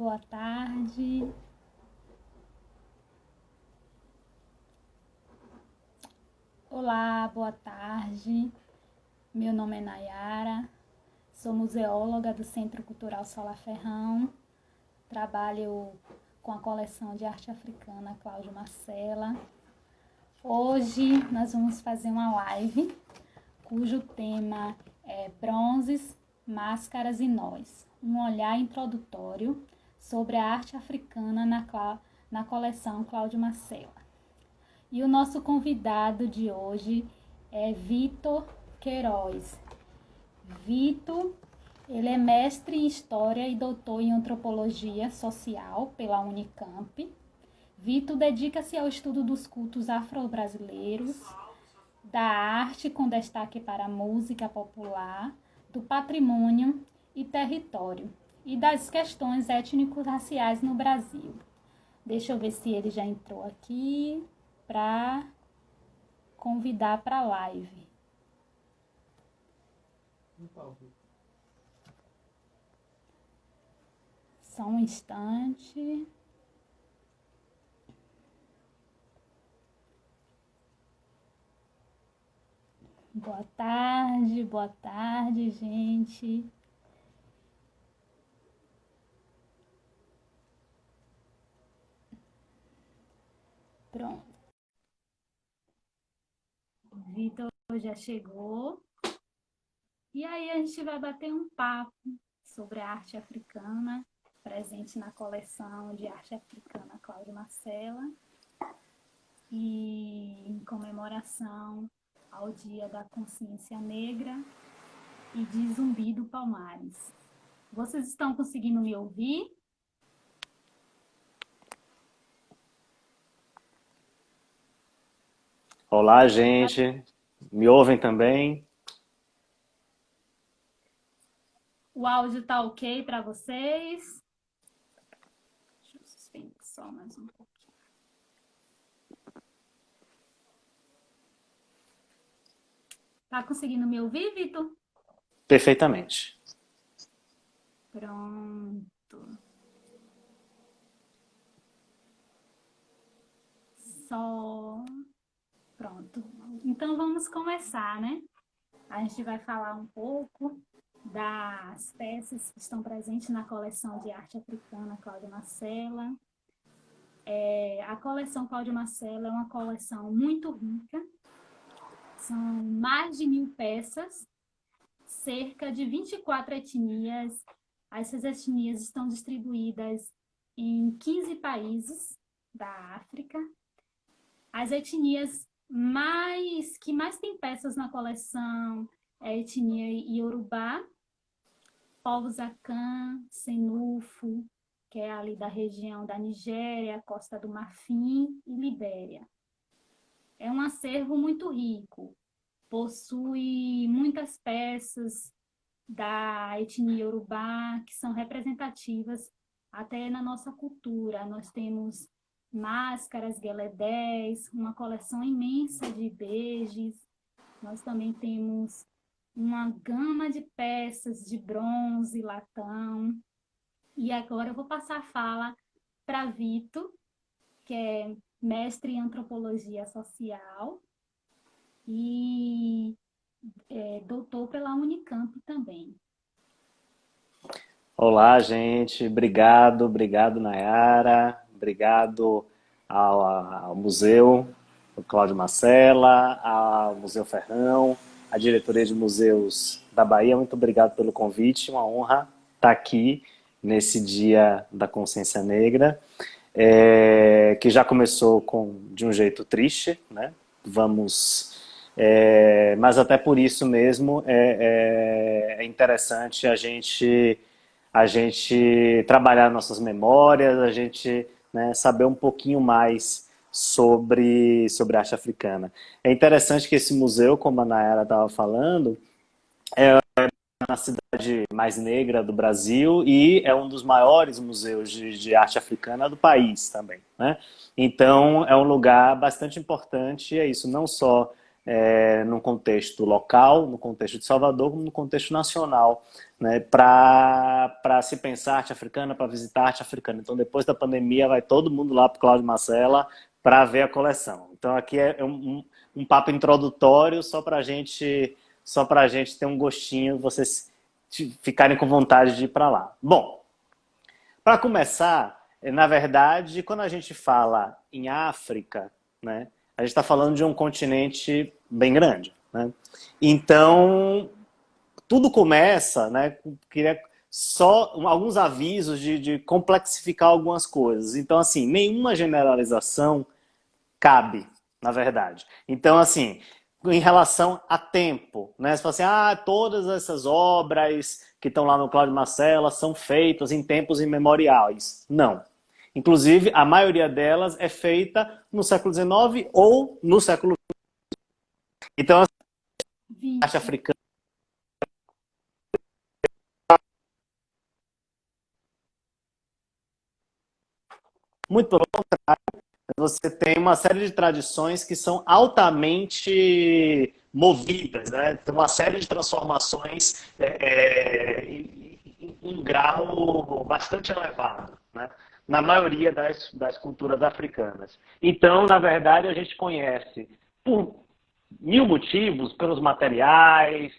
boa tarde. Olá, boa tarde. Meu nome é Nayara, sou museóloga do Centro Cultural Solar Ferrão, trabalho com a coleção de arte africana Cláudio Marcela. Hoje nós vamos fazer uma live cujo tema é Bronzes, Máscaras e Nós, um olhar introdutório sobre a arte africana na coleção Cláudio Marcela. E o nosso convidado de hoje é Vitor Queiroz. Vitor, ele é mestre em História e doutor em Antropologia Social pela Unicamp. Vitor dedica-se ao estudo dos cultos afro-brasileiros, da arte com destaque para a música popular, do patrimônio e território, e das questões étnico-raciais no Brasil. Deixa eu ver se ele já entrou aqui para convidar para a live. Só um instante. Boa tarde, gente. Pronto. O Vitor já chegou. E aí a gente vai bater um papo sobre a arte africana, presente na coleção de arte africana Cláudio Marcela, e em comemoração ao Dia da Consciência Negra e de Zumbi do Palmares. Vocês estão conseguindo me ouvir? Olá, gente. Me ouvem também? O áudio está ok para vocês? Deixa eu suspender só mais um pouquinho. Tá conseguindo me ouvir, Vitor? Perfeitamente. Pronto. Só... Pronto. Então vamos começar, né? A gente vai falar um pouco das peças que estão presentes na coleção de arte africana Cláudio Marcela. A coleção Cláudio Marcela é uma coleção muito rica. São mais de 1.000 peças, cerca de 24 etnias. Essas etnias estão distribuídas em 15 países da África. As etnias que mais têm peças na coleção é a etnia Iorubá, povos Akan, Senufo, que é ali da região da Nigéria, Costa do Marfim e Libéria. É um acervo muito rico, possui muitas peças da etnia Iorubá que são representativas até na nossa cultura. Nós temos máscaras, gueledés, uma coleção imensa de bejes. Nós também temos uma gama de peças de bronze, latão. E agora eu vou passar a fala para Vitor, que é mestre em Antropologia Social e doutor pela Unicamp também. Olá, gente. Obrigado, Nayara. Obrigado ao Museu, o Cláudio Marcela, ao Museu Ferrão, à Diretoria de Museus da Bahia. Muito obrigado pelo convite. Uma honra estar aqui nesse Dia da Consciência Negra, que já começou de um jeito triste, né? Mas até por isso mesmo é interessante a gente trabalhar nossas memórias, a gente, né, saber um pouquinho mais sobre a arte africana. É interessante que esse museu, como a Nayara estava falando, é a cidade mais negra do Brasil e é um dos maiores museus de arte africana do país também, né? Então é um lugar bastante importante, é isso, não só no contexto local, no contexto de Salvador, como no contexto nacional, né, para se pensar arte africana, para visitar arte africana. Então, depois da pandemia, vai todo mundo lá para o Cláudio Marcela para ver a coleção. Então, aqui é um papo introdutório só para a gente ter um gostinho, vocês ficarem com vontade de ir para lá. Bom, para começar, na verdade, quando a gente fala em África, né, a gente está falando de um continente bem grande, né? Então, tudo começa, né? Queria só alguns avisos de complexificar algumas coisas. Então, assim, nenhuma generalização cabe, na verdade. Então, assim, em relação a tempo, né? Você fala assim, todas essas obras que estão lá no Cláudio Marcela são feitas em tempos imemoriais. Não. Inclusive, a maioria delas é feita no século XIX ou no século XX. Então, a arte 20. africana, muito pelo contrário, você tem uma série de tradições que são altamente movidas, né? Tem uma série de transformações em um grau bastante elevado, né? Na maioria das culturas africanas. Então, na verdade, a gente conhece por mil motivos, pelos materiais,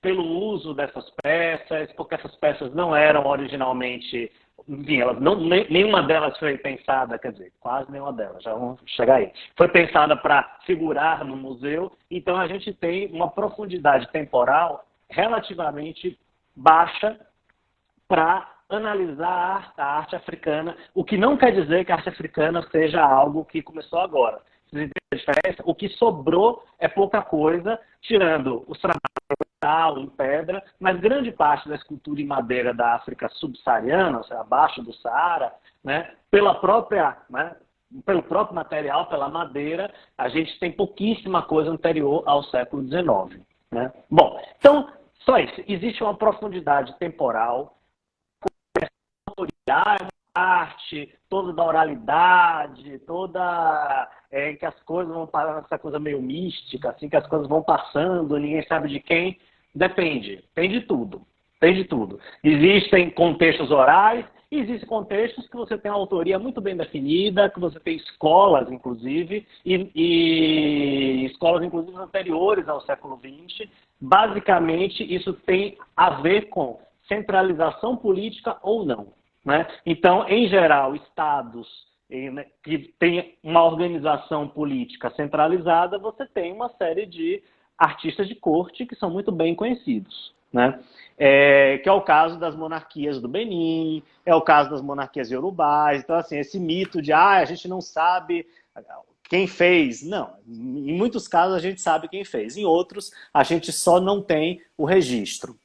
pelo uso dessas peças, porque essas peças não eram originalmente, enfim, elas não, nenhuma delas foi pensada, quer dizer, quase nenhuma delas, já vamos chegar aí, foi pensada para figurar no museu, então a gente tem uma profundidade temporal relativamente baixa para analisar a arte africana, o que não quer dizer que a arte africana seja algo que começou agora. Vocês entendem a diferença? O que sobrou é pouca coisa, tirando os trabalhos em pedra, mas grande parte da escultura em madeira da África subsaariana, ou seja, abaixo do Saara, né, pelo próprio material, pela madeira, a gente tem pouquíssima coisa anterior ao século XIX. Né? Bom, então, só isso. Existe uma profundidade temporal, é uma arte, toda da oralidade, toda que as coisas vão parar essa coisa meio mística, assim, que as coisas vão passando, ninguém sabe de quem. Depende, tem de tudo. Tem de tudo. Existem contextos orais, existem contextos que você tem uma autoria muito bem definida, que você tem escolas, inclusive, e escolas, inclusive, anteriores ao século XX. Basicamente, isso tem a ver com centralização política ou não. Né? Então, em geral, estados que têm uma organização política centralizada, você tem uma série de artistas de corte que são muito bem conhecidos. Né? Que é o caso das monarquias do Benin, é o caso das monarquias iorubás. Então, assim, esse mito de a gente não sabe quem fez. Não, em muitos casos a gente sabe quem fez. Em outros, a gente só não tem o registro.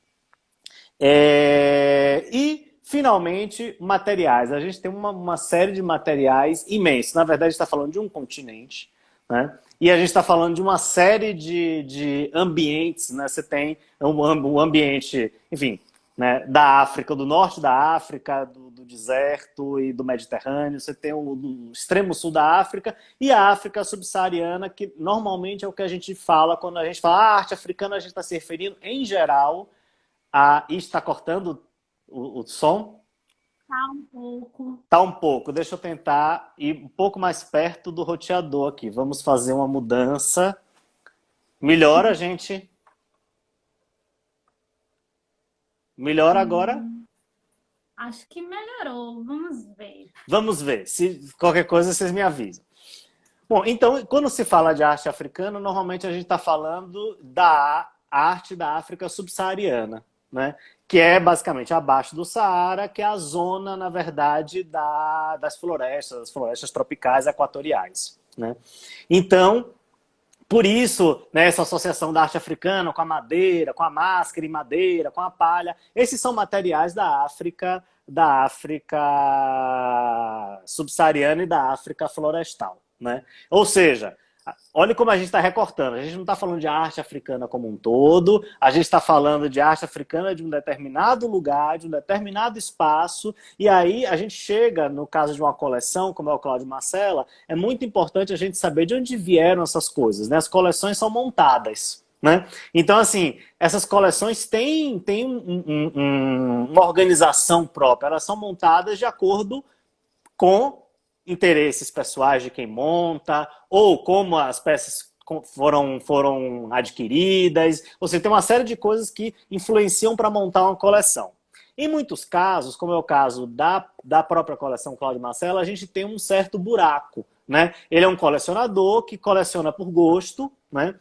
E, finalmente, materiais. A gente tem uma série de materiais imensos. Na verdade, a gente está falando de um continente, né? E a gente está falando de uma série de ambientes. Né? Você tem um ambiente, enfim, né, da África, do norte da África, do deserto e do Mediterrâneo. Você tem o extremo sul da África e a África subsaariana, que normalmente é o que a gente fala quando a gente fala arte africana, a gente está se referindo, em geral, está cortando o som? Tá um pouco. Tá um pouco. Deixa eu tentar ir um pouco mais perto do roteador aqui. Vamos fazer uma mudança. Melhora, gente? Melhora agora? Acho que melhorou. Vamos ver. Vamos ver. Se qualquer coisa, vocês me avisam. Bom, então, quando se fala de arte africana, normalmente a gente está falando da arte da África subsaariana, né? Que é basicamente abaixo do Saara, que é a zona, na verdade, das florestas tropicais equatoriais. Né? Então, por isso, né, essa associação da arte africana com a madeira, com a máscara em madeira, com a palha, esses são materiais da África subsaariana e da África florestal. Né? Ou seja, Olha como a gente está recortando. A gente não está falando de arte africana como um todo, a gente está falando de arte africana de um determinado lugar, de um determinado espaço, e aí a gente chega, no caso de uma coleção, como é o Cláudio Marcela, é muito importante a gente saber de onde vieram essas coisas, né? As coleções são montadas. Né? Então, assim, essas coleções têm uma organização própria, elas são montadas de acordo com interesses pessoais de quem monta, ou como as peças foram adquiridas. Você tem uma série de coisas que influenciam para montar uma coleção. Em muitos casos, como é o caso da própria coleção Cláudio Marcelo, a gente tem um certo buraco. Né? Ele é um colecionador que coleciona por gosto, né?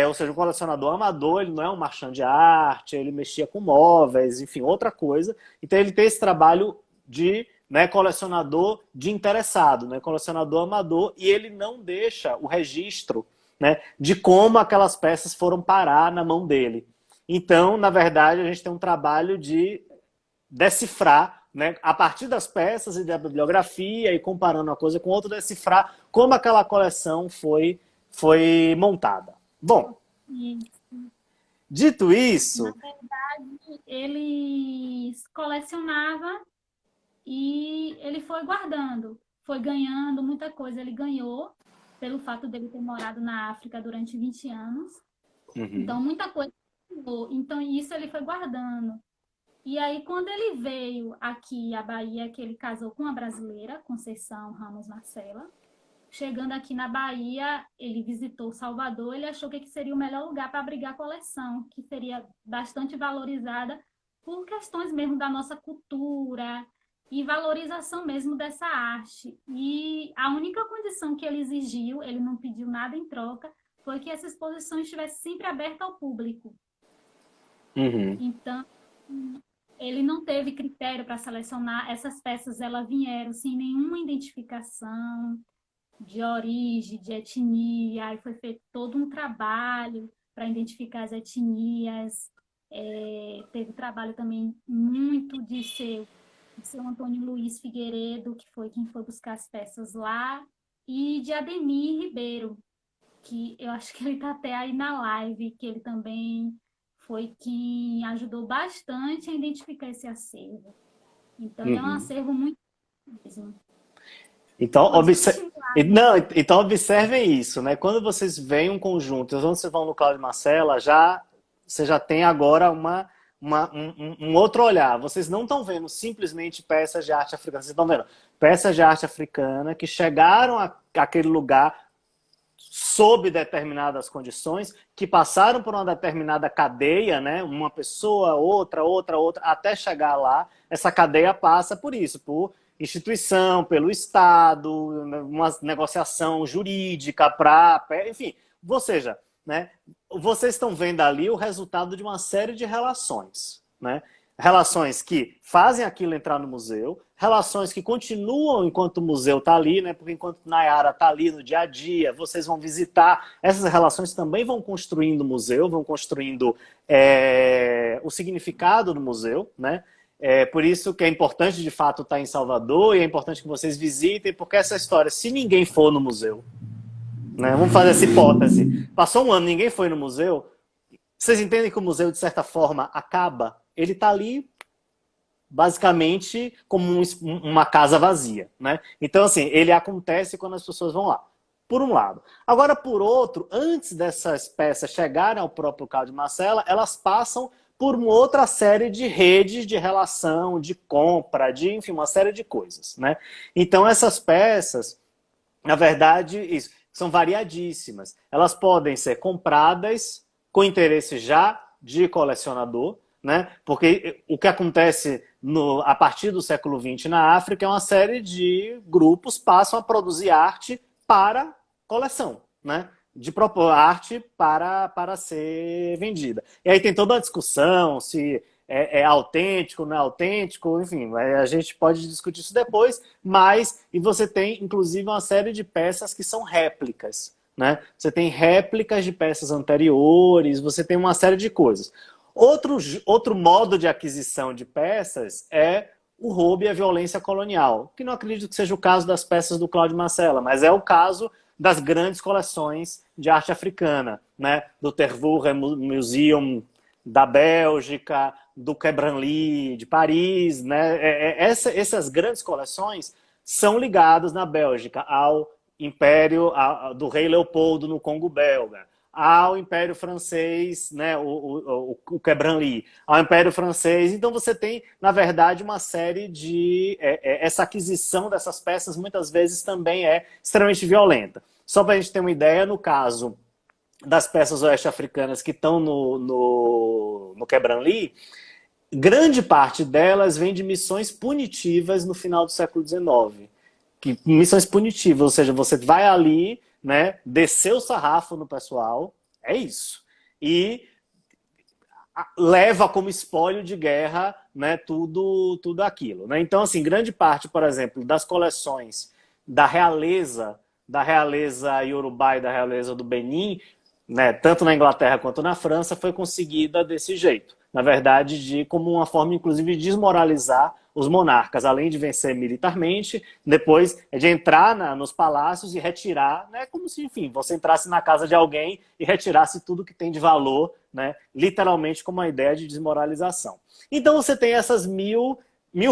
Ou seja, um colecionador amador, ele não é um marchand de arte, ele mexia com móveis, enfim, outra coisa. Então ele tem esse trabalho de, né, colecionador de interessado, né, colecionador amador, e ele não deixa o registro, né, de como aquelas peças foram parar na mão dele. Então, na verdade, a gente tem um trabalho de decifrar, né, a partir das peças e da bibliografia e comparando uma coisa com outra, decifrar como aquela coleção foi montada. Bom, dito isso... Na verdade, ele colecionava e ele foi guardando, foi ganhando muita coisa. Ele ganhou pelo fato dele ter morado na África durante 20 anos. Então, muita coisa ganhou. Então, isso ele foi guardando. E aí, quando ele veio aqui à Bahia, que ele casou com uma brasileira, Conceição Ramos Marcela, chegando aqui na Bahia, ele visitou Salvador, ele achou que aqui seria o melhor lugar para abrigar a coleção, que seria bastante valorizada por questões mesmo da nossa cultura e valorização mesmo dessa arte. E a única condição que ele exigiu, ele não pediu nada em troca, foi que essa exposição estivesse sempre aberta ao público. Então, ele não teve critério para selecionar. Essas peças, elas vieram sem nenhuma identificação de origem, de etnia, aí foi feito todo um trabalho para identificar as etnias. Teve trabalho também muito de seu Antônio Luiz Figueiredo, que foi quem foi buscar as peças lá, e de Ademir Ribeiro, que eu acho que ele está até aí na live, que ele também foi quem ajudou bastante a identificar esse acervo. Então, é um acervo muito mesmo. Então, então observem isso, né? Quando vocês veem um conjunto, quando vocês vão no Cláudio Marcela, você já tem agora um outro olhar. Vocês não estão vendo simplesmente peças de arte africana, vocês estão vendo peças de arte africana que chegaram àquele lugar sob determinadas condições, que passaram por uma determinada cadeia, né? Uma pessoa, outra, até chegar lá. Essa cadeia passa por isso, por instituição, pelo Estado, uma negociação jurídica enfim, ou seja, né, vocês estão vendo ali o resultado de uma série de relações, né? Relações que fazem aquilo entrar no museu, relações que continuam enquanto o museu está ali, né? Porque enquanto Nayara está ali no dia a dia, vocês vão visitar, essas relações também vão construindo o museu, vão construindo o significado do museu, né? Por isso que é importante, de fato, estar em Salvador, e é importante que vocês visitem, porque essa história, se ninguém for no museu, né, vamos fazer essa hipótese, passou um ano, ninguém foi no museu, vocês entendem que o museu, de certa forma, acaba? Ele está ali, basicamente, como uma casa vazia, né? Então, assim, ele acontece quando as pessoas vão lá, por um lado. Agora, por outro, antes dessas peças chegarem ao próprio Cláudio Marcela, elas passam por uma outra série de redes de relação, de compra, enfim, uma série de coisas, né? Então, essas peças, na verdade, são variadíssimas. Elas podem ser compradas com interesse já de colecionador, né? Porque o que acontece a partir do século XX na África é uma série de grupos passam a produzir arte para coleção, né? De propor arte para ser vendida. E aí tem toda uma discussão se é autêntico, não é autêntico, enfim, a gente pode discutir isso depois, e você tem, inclusive, uma série de peças que são réplicas, né? Você tem réplicas de peças anteriores, você tem uma série de coisas. Outro modo de aquisição de peças é o roubo e a violência colonial, que não acredito que seja o caso das peças do Cláudio Marcella, mas é o caso das grandes coleções de arte africana, né? Do Tervuren Museum da Bélgica, do Quai Branly de Paris, né? Essas grandes coleções são ligadas na Bélgica ao Império do Rei Leopoldo no Congo belga, ao Império Francês, né, o Quai Branly, ao Império Francês. Então você tem, na verdade, uma série de... essa aquisição dessas peças muitas vezes também é extremamente violenta. Só para a gente ter uma ideia, no caso das peças oeste-africanas que estão no Quai Branly, grande parte delas vem de missões punitivas no final do século XIX. Missões punitivas, ou seja, você vai ali, né, descer o sarrafo no pessoal, é isso. E leva como espólio de guerra, né, tudo aquilo. Né? Então, assim, grande parte, por exemplo, das coleções da realeza Iorubá e da realeza do Benin, né, tanto na Inglaterra quanto na França, foi conseguida desse jeito. Na verdade, como uma forma, inclusive, de desmoralizar os monarcas, além de vencer militarmente, depois de entrar nos palácios e retirar, né, como se, enfim, você entrasse na casa de alguém e retirasse tudo que tem de valor, né, literalmente como uma ideia de desmoralização. Então você tem essas mil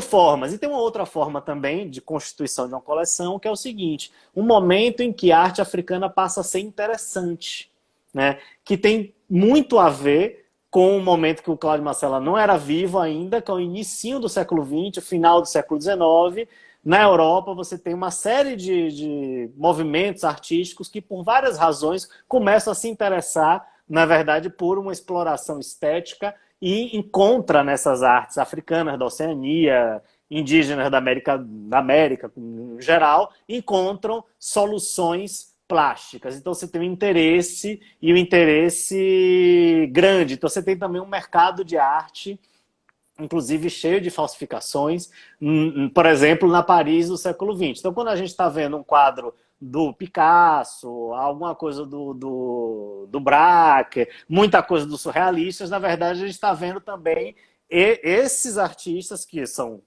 formas. E tem uma outra forma também de constituição de uma coleção, que é o seguinte: um momento em que a arte africana passa a ser interessante, né, que tem muito a ver com o momento que o Cláudio Marcella não era vivo ainda, que é o início do século XX, o final do século XIX. Na Europa, você tem uma série de movimentos artísticos que, por várias razões, começam a se interessar, na verdade, por uma exploração estética e encontra nessas artes africanas, da Oceania, indígenas da América em geral, encontram soluções plásticas. Então você tem um interesse, e um interesse grande. Então você tem também um mercado de arte, inclusive cheio de falsificações, por exemplo, na Paris do século XX. Então quando a gente está vendo um quadro do Picasso, alguma coisa do Braque, muita coisa dos surrealistas, na verdade a gente está vendo também esses artistas que são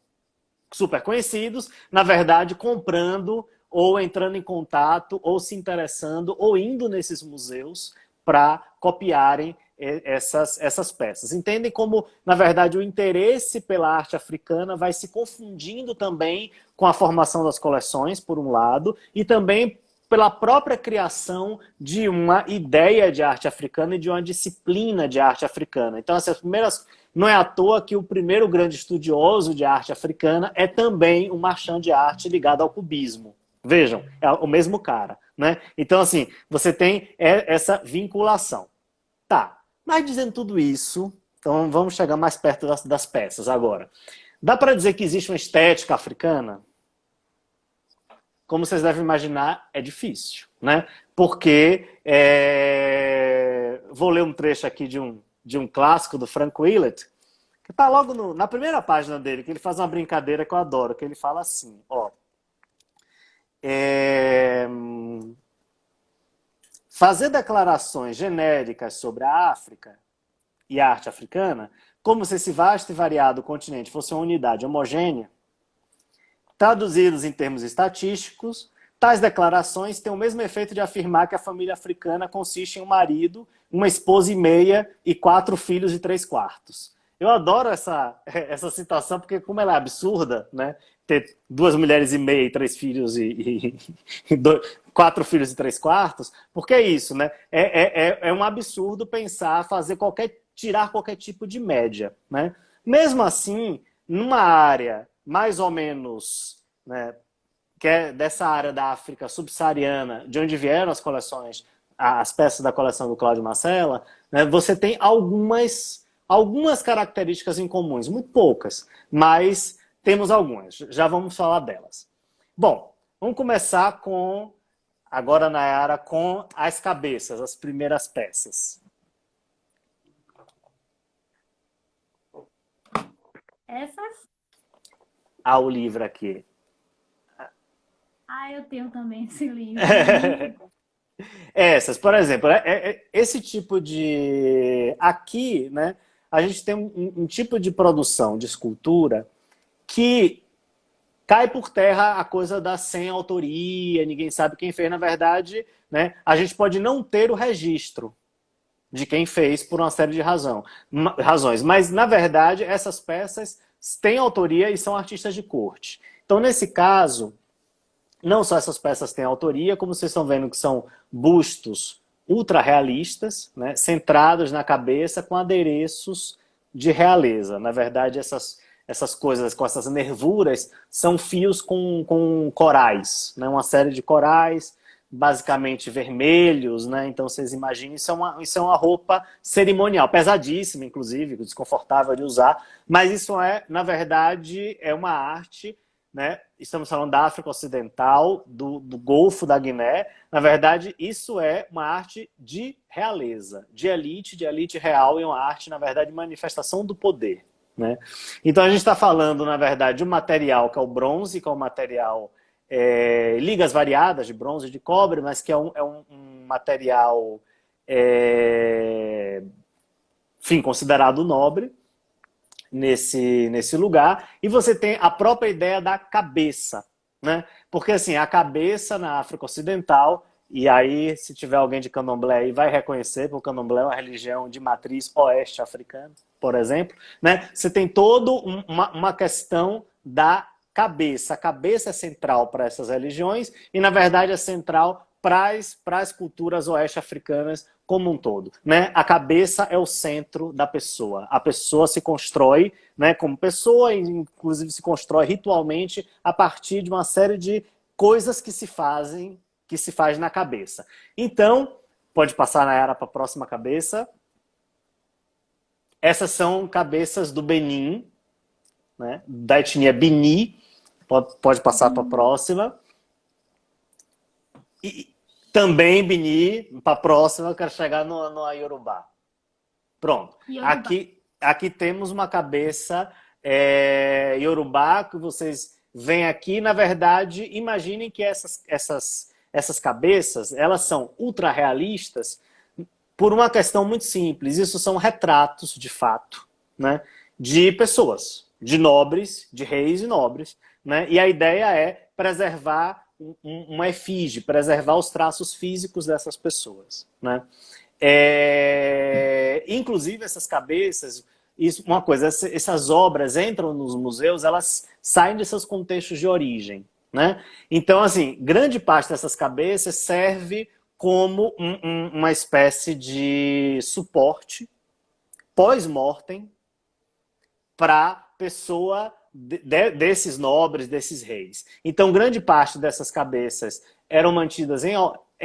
super conhecidos, na verdade comprando ou entrando em contato, ou se interessando, ou indo nesses museus para copiarem essas peças. Entendem como, na verdade, o interesse pela arte africana vai se confundindo também com a formação das coleções, por um lado, e também pela própria criação de uma ideia de arte africana e de uma disciplina de arte africana. Então, essas primeiras... Não é à toa que o primeiro grande estudioso de arte africana é também um marchand de arte ligado ao cubismo. Vejam, é o mesmo cara, né? Então, assim, você tem essa vinculação. Tá, mas dizendo tudo isso, então vamos chegar mais perto das peças agora. Dá para dizer que existe uma estética africana? Como vocês devem imaginar, é difícil, né? Porque, vou ler um trecho aqui de um clássico do Frank Willett, que está logo na primeira página dele, que ele faz uma brincadeira que eu adoro, que ele fala assim, ó... fazer declarações genéricas sobre a África e a arte africana, como se esse vasto e variado continente fosse uma unidade homogênea, traduzidos em termos estatísticos, tais declarações têm o mesmo efeito de afirmar que a família africana consiste em um marido, uma esposa e meia e 4 filhos e 3/4. Eu adoro essa citação, porque como ela é absurda, né? Ter 2 mulheres e meia e 3 filhos e 4 filhos e 3/4, porque é isso, né? É um absurdo pensar, tirar qualquer tipo de média, né? Mesmo assim, numa área mais ou menos, né, que é dessa área da África subsaariana, de onde vieram as coleções, as peças da coleção do Cláudio Marcella, né, você tem algumas características em comuns, muito poucas, mas temos algumas, já vamos falar delas. Bom, vamos começar agora, Nayara, com as cabeças, as primeiras peças. Essas? Ah, o livro aqui. Ah, eu tenho também esse livro. Essas, por exemplo, esse tipo de... Aqui, né, a gente tem um tipo de produção de escultura que cai por terra a coisa da sem autoria, ninguém sabe quem fez, na verdade, né? A gente pode não ter o registro de quem fez por uma série de razões, mas na verdade essas peças têm autoria e são artistas de corte. Então, nesse caso, não só essas peças têm autoria, como vocês estão vendo que são bustos ultra realistas, né, centrados na cabeça com adereços de realeza. Na verdade, essas coisas com essas nervuras são fios com corais, né, uma série de corais, basicamente vermelhos, né? Então vocês imaginem, isso é uma roupa cerimonial, pesadíssima, inclusive, desconfortável de usar, mas isso é, na verdade, é uma arte, né? Estamos falando da África Ocidental, do Golfo da Guiné. Na verdade, isso é uma arte de realeza, de elite real, e uma arte, na verdade, de manifestação do poder, né? Então a gente está falando, na verdade, de um material que é o bronze, que é um material ligas variadas de bronze e de cobre, mas que é um material enfim, considerado nobre nesse lugar. E você tem a própria ideia da cabeça, né? Porque assim, a cabeça na África Ocidental, e aí se tiver alguém de candomblé aí vai reconhecer, porque o candomblé é uma religião de matriz oeste africana, por exemplo, né? Você tem toda uma questão da cabeça. A cabeça é central para essas religiões e, na verdade, é central para as culturas oeste-africanas como um todo, né? A cabeça é o centro da pessoa. A pessoa se constrói, né, como pessoa, e inclusive se constrói ritualmente a partir de uma série de coisas que se faz na cabeça. Então, pode passar, Nayara, para a próxima cabeça. Essas são cabeças do Benin, né, da etnia Bini. Pode passar para a próxima. E também Bini, para a próxima, eu quero chegar no Yorubá. Pronto. Aqui temos uma cabeça Yorubá, que vocês veem aqui. Na verdade, imaginem que essas cabeças, elas são ultra realistas por uma questão muito simples. Isso são retratos, de fato, né, de pessoas, de nobres, de reis e nobres, né? E a ideia é preservar uma efígie, preservar os traços físicos dessas pessoas, né? Inclusive essas cabeças, uma coisa, essas obras entram nos museus, elas saem de seus contextos de origem, né? Então, assim, grande parte dessas cabeças serve como uma espécie de suporte pós-mortem para pessoa desses nobres, desses reis. Então, grande parte dessas cabeças eram mantidas em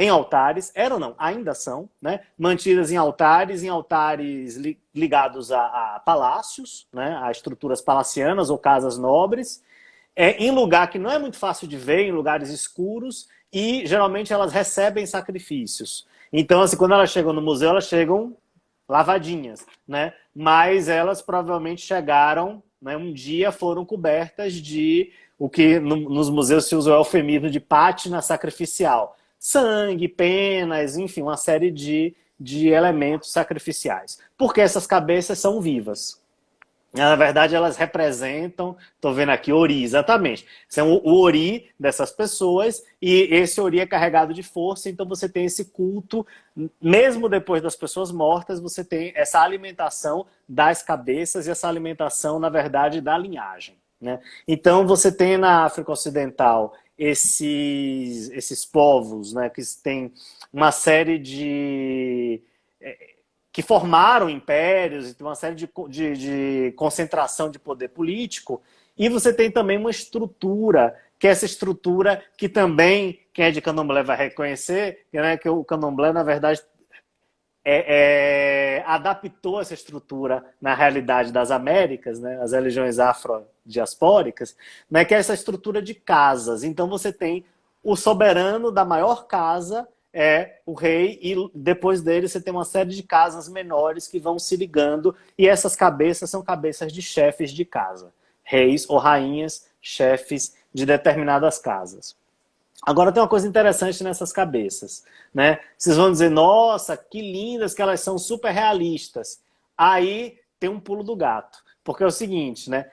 altares, ainda são, né? Mantidas em altares ligados a palácios, né? A estruturas palacianas ou casas nobres, em lugar que não é muito fácil de ver, em lugares escuros, e geralmente elas recebem sacrifícios. Então, assim, quando elas chegam no museu, elas chegam lavadinhas, né? Mas elas provavelmente chegaram, né, um dia foram cobertas de o que nos museus se usa o eufemismo de pátina sacrificial. Sangue, penas, enfim, uma série de elementos sacrificiais. Porque essas cabeças são vivas. Na verdade, elas representam, estou vendo aqui, Ori, exatamente. São o Ori dessas pessoas, e esse Ori é carregado de força, então você tem esse culto, mesmo depois das pessoas mortas, você tem essa alimentação das cabeças e essa alimentação, na verdade, da linhagem, né? Então, você tem na África Ocidental esses povos, né, que têm uma série que formaram impérios e uma série de concentração de poder político, e você tem também uma estrutura, que é essa estrutura que também, quem é de candomblé vai reconhecer, né, que o candomblé, na verdade, adaptou essa estrutura na realidade das Américas, né, as religiões afrodiaspóricas, né, que é essa estrutura de casas. Então você tem o soberano da maior casa, é o rei, e depois dele você tem uma série de casas menores que vão se ligando, e essas cabeças são cabeças de chefes de casa, reis ou rainhas, chefes de determinadas casas. Agora tem uma coisa interessante nessas cabeças, né? Vocês vão dizer, nossa, que lindas que elas são, super realistas. Aí tem um pulo do gato, porque é o seguinte, né?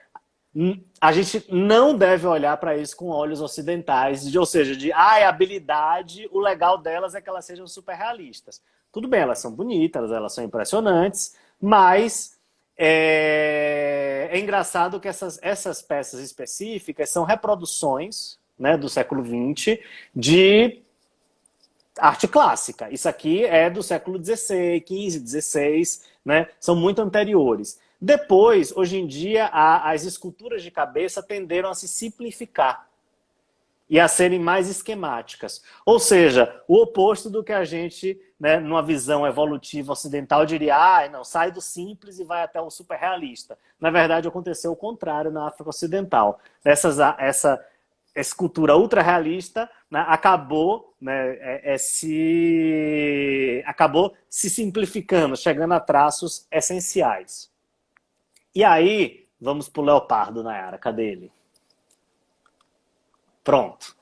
A gente não deve olhar para isso com olhos ocidentais, ou seja, a habilidade, o legal delas é que elas sejam super realistas. Tudo bem, elas são bonitas, elas são impressionantes, mas é engraçado que essas peças específicas são reproduções, né, do século XX de arte clássica. Isso aqui é do século XVI, XV, XVI, né? São muito anteriores. Depois, hoje em dia, as esculturas de cabeça tenderam a se simplificar e a serem mais esquemáticas. Ou seja, o oposto do que a gente, né, numa visão evolutiva ocidental, diria, não, sai do simples e vai até o superrealista. Na verdade, aconteceu o contrário na África Ocidental. Essa escultura ultra-realista, né, acabou se simplificando, chegando a traços essenciais. E aí, vamos para o leopardo, Nayara, cadê ele? Pronto.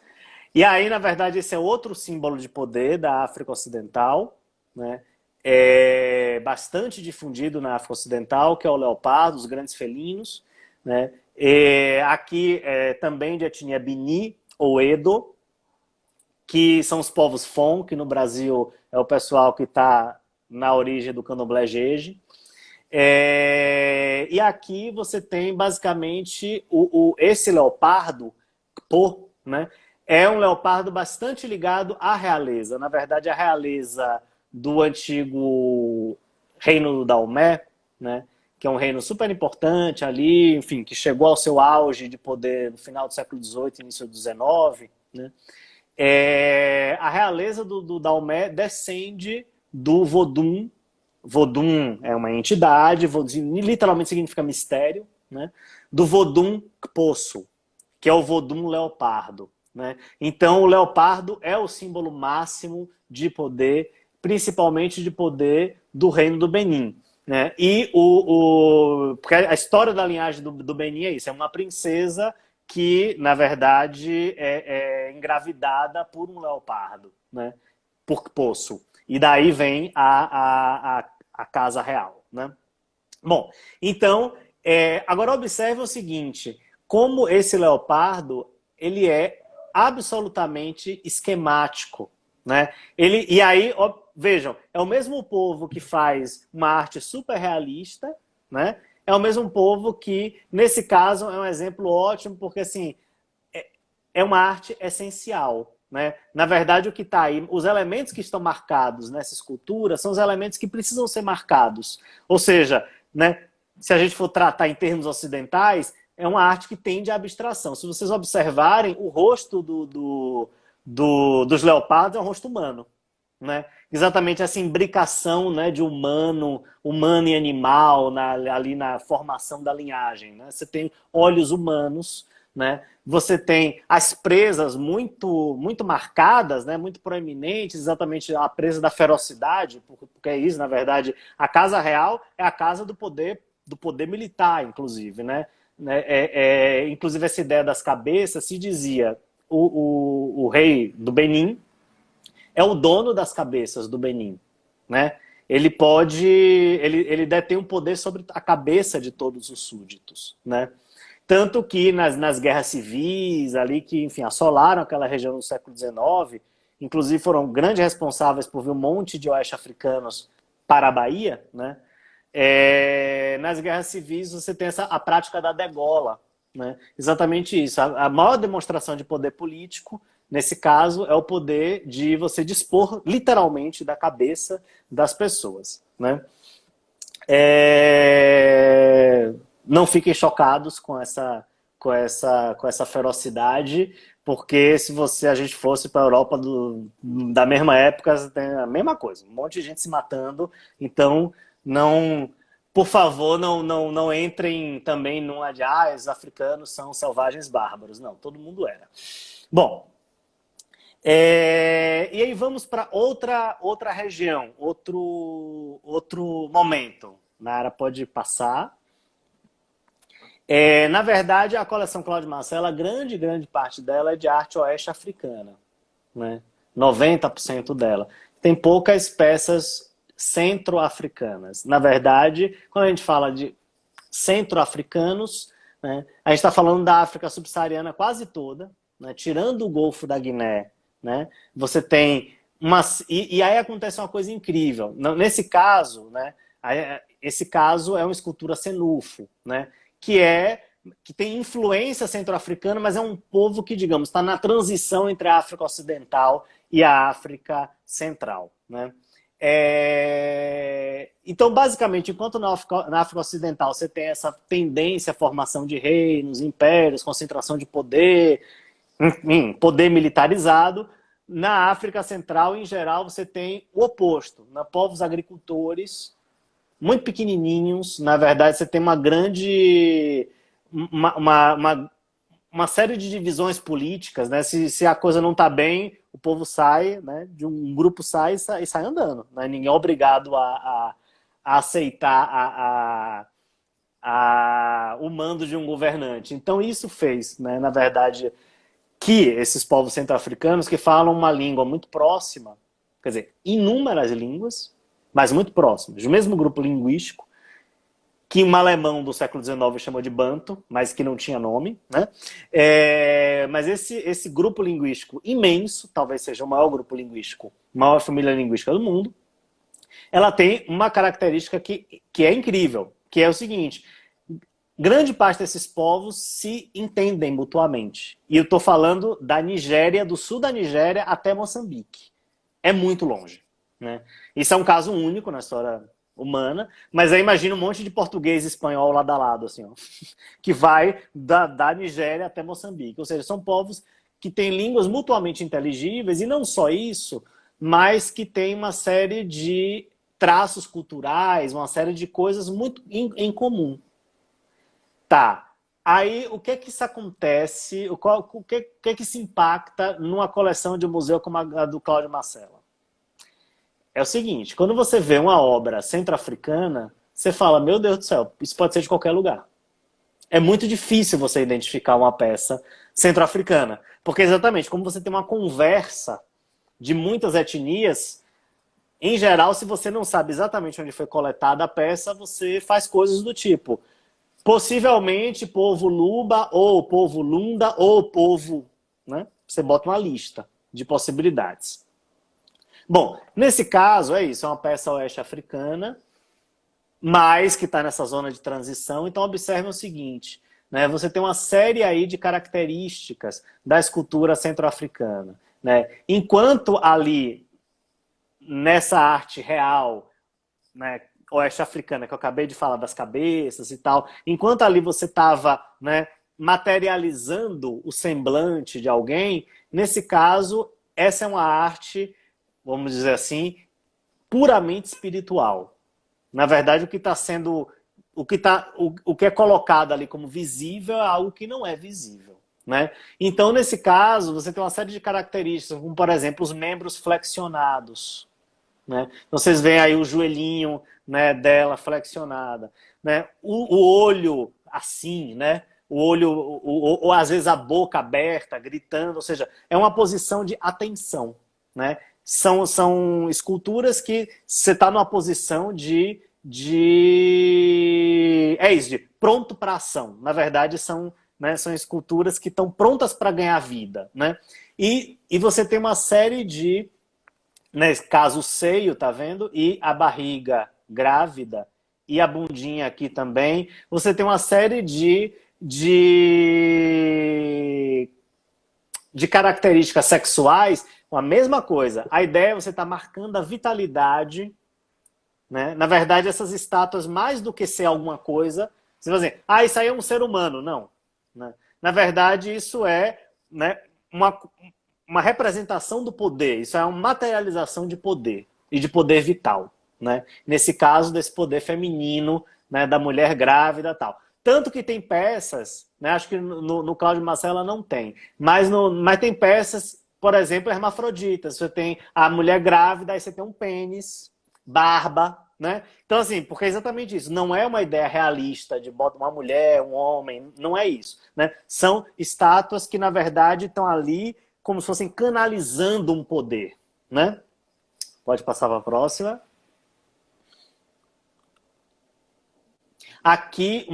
E aí, na verdade, esse é outro símbolo de poder da África Ocidental, né? É bastante difundido na África Ocidental, que é o leopardo, os grandes felinos, né? Aqui também de etnia Bini ou Edo, que são os povos Fon, que no Brasil é o pessoal que está na origem do candomblé Jeje. E aqui você tem basicamente esse leopardo, né, é um leopardo bastante ligado à realeza. Na verdade, a realeza do antigo reino do Daomé, né, que é um reino super importante ali, enfim, que chegou ao seu auge de poder no final do século XVIII, início do XIX, né? A realeza do Daomé descende do Vodun. Vodun é uma entidade, Vodun literalmente significa mistério, né? Do Vodun Kposso, que é o Vodun leopardo, né? Então o leopardo é o símbolo máximo de poder, principalmente de poder do reino do Benin, né? E porque a história da linhagem do Benin é isso, é uma princesa que, na verdade, é engravidada por um leopardo, né? Por Kposso. E daí vem a casa real, né? Bom, então, agora observe o seguinte, como esse leopardo, ele é absolutamente esquemático, né? E aí, vejam, é o mesmo povo que faz uma arte super realista, né? É o mesmo povo que, nesse caso, é um exemplo ótimo, porque, assim, é uma arte essencial, né? Na verdade, o que está aí, os elementos que estão marcados nessa escultura são os elementos que precisam ser marcados. Ou seja, né, se a gente for tratar em termos ocidentais, é uma arte que tende à abstração. Se vocês observarem, o rosto dos leopardos é um rosto humano, né? Exatamente essa imbricação, né, de humano e animal ali na formação da linhagem, né? Você tem olhos humanos, né? Você tem as presas muito marcadas, né? Muito proeminentes, exatamente a presa da ferocidade, porque é isso, na verdade, a casa real é a casa do poder militar, inclusive, né? Inclusive essa ideia das cabeças se dizia o rei do Benin é o dono das cabeças do Benin, né? Ele detém um poder sobre a cabeça de todos os súditos, né? Tanto que nas guerras civis ali que, enfim, assolaram aquela região no século XIX, inclusive foram grandes responsáveis por vir um monte de oeste-africanos para a Bahia, né? Nas guerras civis você tem a prática da degola, né? Exatamente isso. A maior demonstração de poder político, nesse caso, é o poder de você dispor literalmente da cabeça das pessoas, né? Não fiquem chocados com essa ferocidade, porque se a gente fosse para a Europa da mesma época, tem a mesma coisa, um monte de gente se matando, então não, por favor, não entrem também numa de os africanos são selvagens bárbaros. Não, todo mundo era. Bom, e aí vamos para outra região, outro momento. Nara pode passar. Na verdade, a coleção Cláudio Marcelo, a grande parte dela é de arte oeste africana, né? 90% dela. Tem poucas peças centro-africanas. Na verdade, quando a gente fala de centro-africanos, né? A gente está falando da África subsaariana quase toda, né? Tirando o Golfo da Guiné, né? Você tem uma... E aí acontece uma coisa incrível. Nesse caso, né? Esse caso é uma escultura senufo, né? Que tem influência centro-africana, mas é um povo que, digamos, está na transição entre a África Ocidental e a África Central, né? Então, basicamente, enquanto na África Ocidental você tem essa tendência à formação de reinos, impérios, concentração de poder, enfim, poder militarizado, na África Central, em geral, você tem o oposto, né? Povos agricultores, muito pequenininhos, na verdade, você tem uma grande... uma série de divisões políticas, né? Se a coisa não está bem, o povo sai, né? De um grupo sai e sai andando, né? Ninguém é obrigado a aceitar o mando de um governante. Então isso fez, né, na verdade, que esses povos centro-africanos que falam uma língua muito próxima, quer dizer, inúmeras línguas, mas muito próximas, do mesmo grupo linguístico, que um alemão do século XIX chamou de Banto, mas que não tinha nome, né? Mas esse grupo linguístico imenso, talvez seja o maior grupo linguístico, maior família linguística do mundo, ela tem uma característica que é incrível, que é o seguinte: grande parte desses povos se entendem mutuamente. E eu estou falando da Nigéria, do sul da Nigéria até Moçambique. É muito longe, né? Isso é um caso único na história humana, mas aí imagina um monte de português e espanhol lado a lado, assim, ó, que vai da Nigéria até Moçambique. Ou seja, são povos que têm línguas mutuamente inteligíveis, e não só isso, mas que têm uma série de traços culturais, uma série de coisas muito em comum. Tá. Aí, o que que isso acontece, o que se impacta numa coleção de museu como a do Cláudio Marcela? É o seguinte, quando você vê uma obra centro-africana, você fala, meu Deus do céu, isso pode ser de qualquer lugar. É muito difícil você identificar uma peça centro-africana, porque exatamente, como você tem uma conversa de muitas etnias, em geral, se você não sabe exatamente onde foi coletada a peça, você faz coisas do tipo, possivelmente povo Luba, ou povo Lunda, ou povo... Né? Você bota uma lista de possibilidades. Bom, nesse caso é isso, é uma peça oeste africana, mas que está nessa zona de transição. Então observe o seguinte, né? Você tem uma série aí de características da escultura centro-africana, né? Enquanto ali, nessa arte real, né, oeste africana, que eu acabei de falar das cabeças e tal, enquanto ali você estava, né, materializando o semblante de alguém, nesse caso, essa é uma arte, vamos dizer assim, puramente espiritual. Na verdade, o que está sendo, o que é colocado ali como visível é algo que não é visível, né? Então, nesse caso, você tem uma série de características, como, por exemplo, os membros flexionados, né? Então, vocês veem aí o joelhinho, né, dela flexionada, né? O olho assim, né? O olho, ou às vezes a boca aberta, gritando, ou seja, é uma posição de atenção, né? São esculturas que você está numa posição é isso, de pronto para ação. Na verdade, são esculturas que estão prontas para ganhar vida, né? E você tem uma série de, nesse caso, o seio, tá vendo? E a barriga grávida e a bundinha aqui também. Você tem uma série de características sexuais, a mesma coisa. A ideia é você estar marcando a vitalidade, né? Na verdade, essas estátuas, mais do que ser alguma coisa, você vai dizer, isso aí é um ser humano. Não. Né? Na verdade, isso é, né, uma representação do poder. Isso é uma materialização de poder e de poder vital. Né? Nesse caso, desse poder feminino, né, da mulher grávida e tal. Tanto que tem peças, né, acho que no Cláudio Marcela não tem, mas tem peças, por exemplo, hermafroditas. Você tem a mulher grávida, aí você tem um pênis, barba, né? Então, assim, porque é exatamente isso. Não é uma ideia realista de bota uma mulher, um homem, não é isso. Né? São estátuas que, na verdade, estão ali como se fossem canalizando um poder. Né? Pode passar para a próxima. Aqui,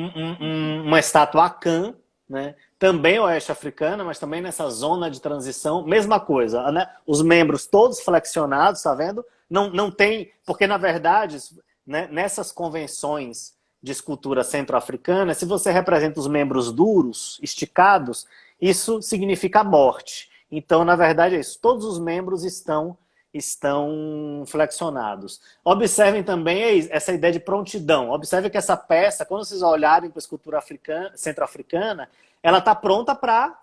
uma estátua Akan, né? Também oeste africana, mas também nessa zona de transição, mesma coisa, né? Os membros todos flexionados, tá vendo? Não tem, porque na verdade, né, nessas convenções de escultura centro-africana, se você representa os membros duros, esticados, isso significa morte. Então, na verdade, é isso. Todos os membros estão flexionados. Observem também essa ideia de prontidão. Observem que essa peça, quando vocês olharem para a escultura centro-africana, ela está pronta para,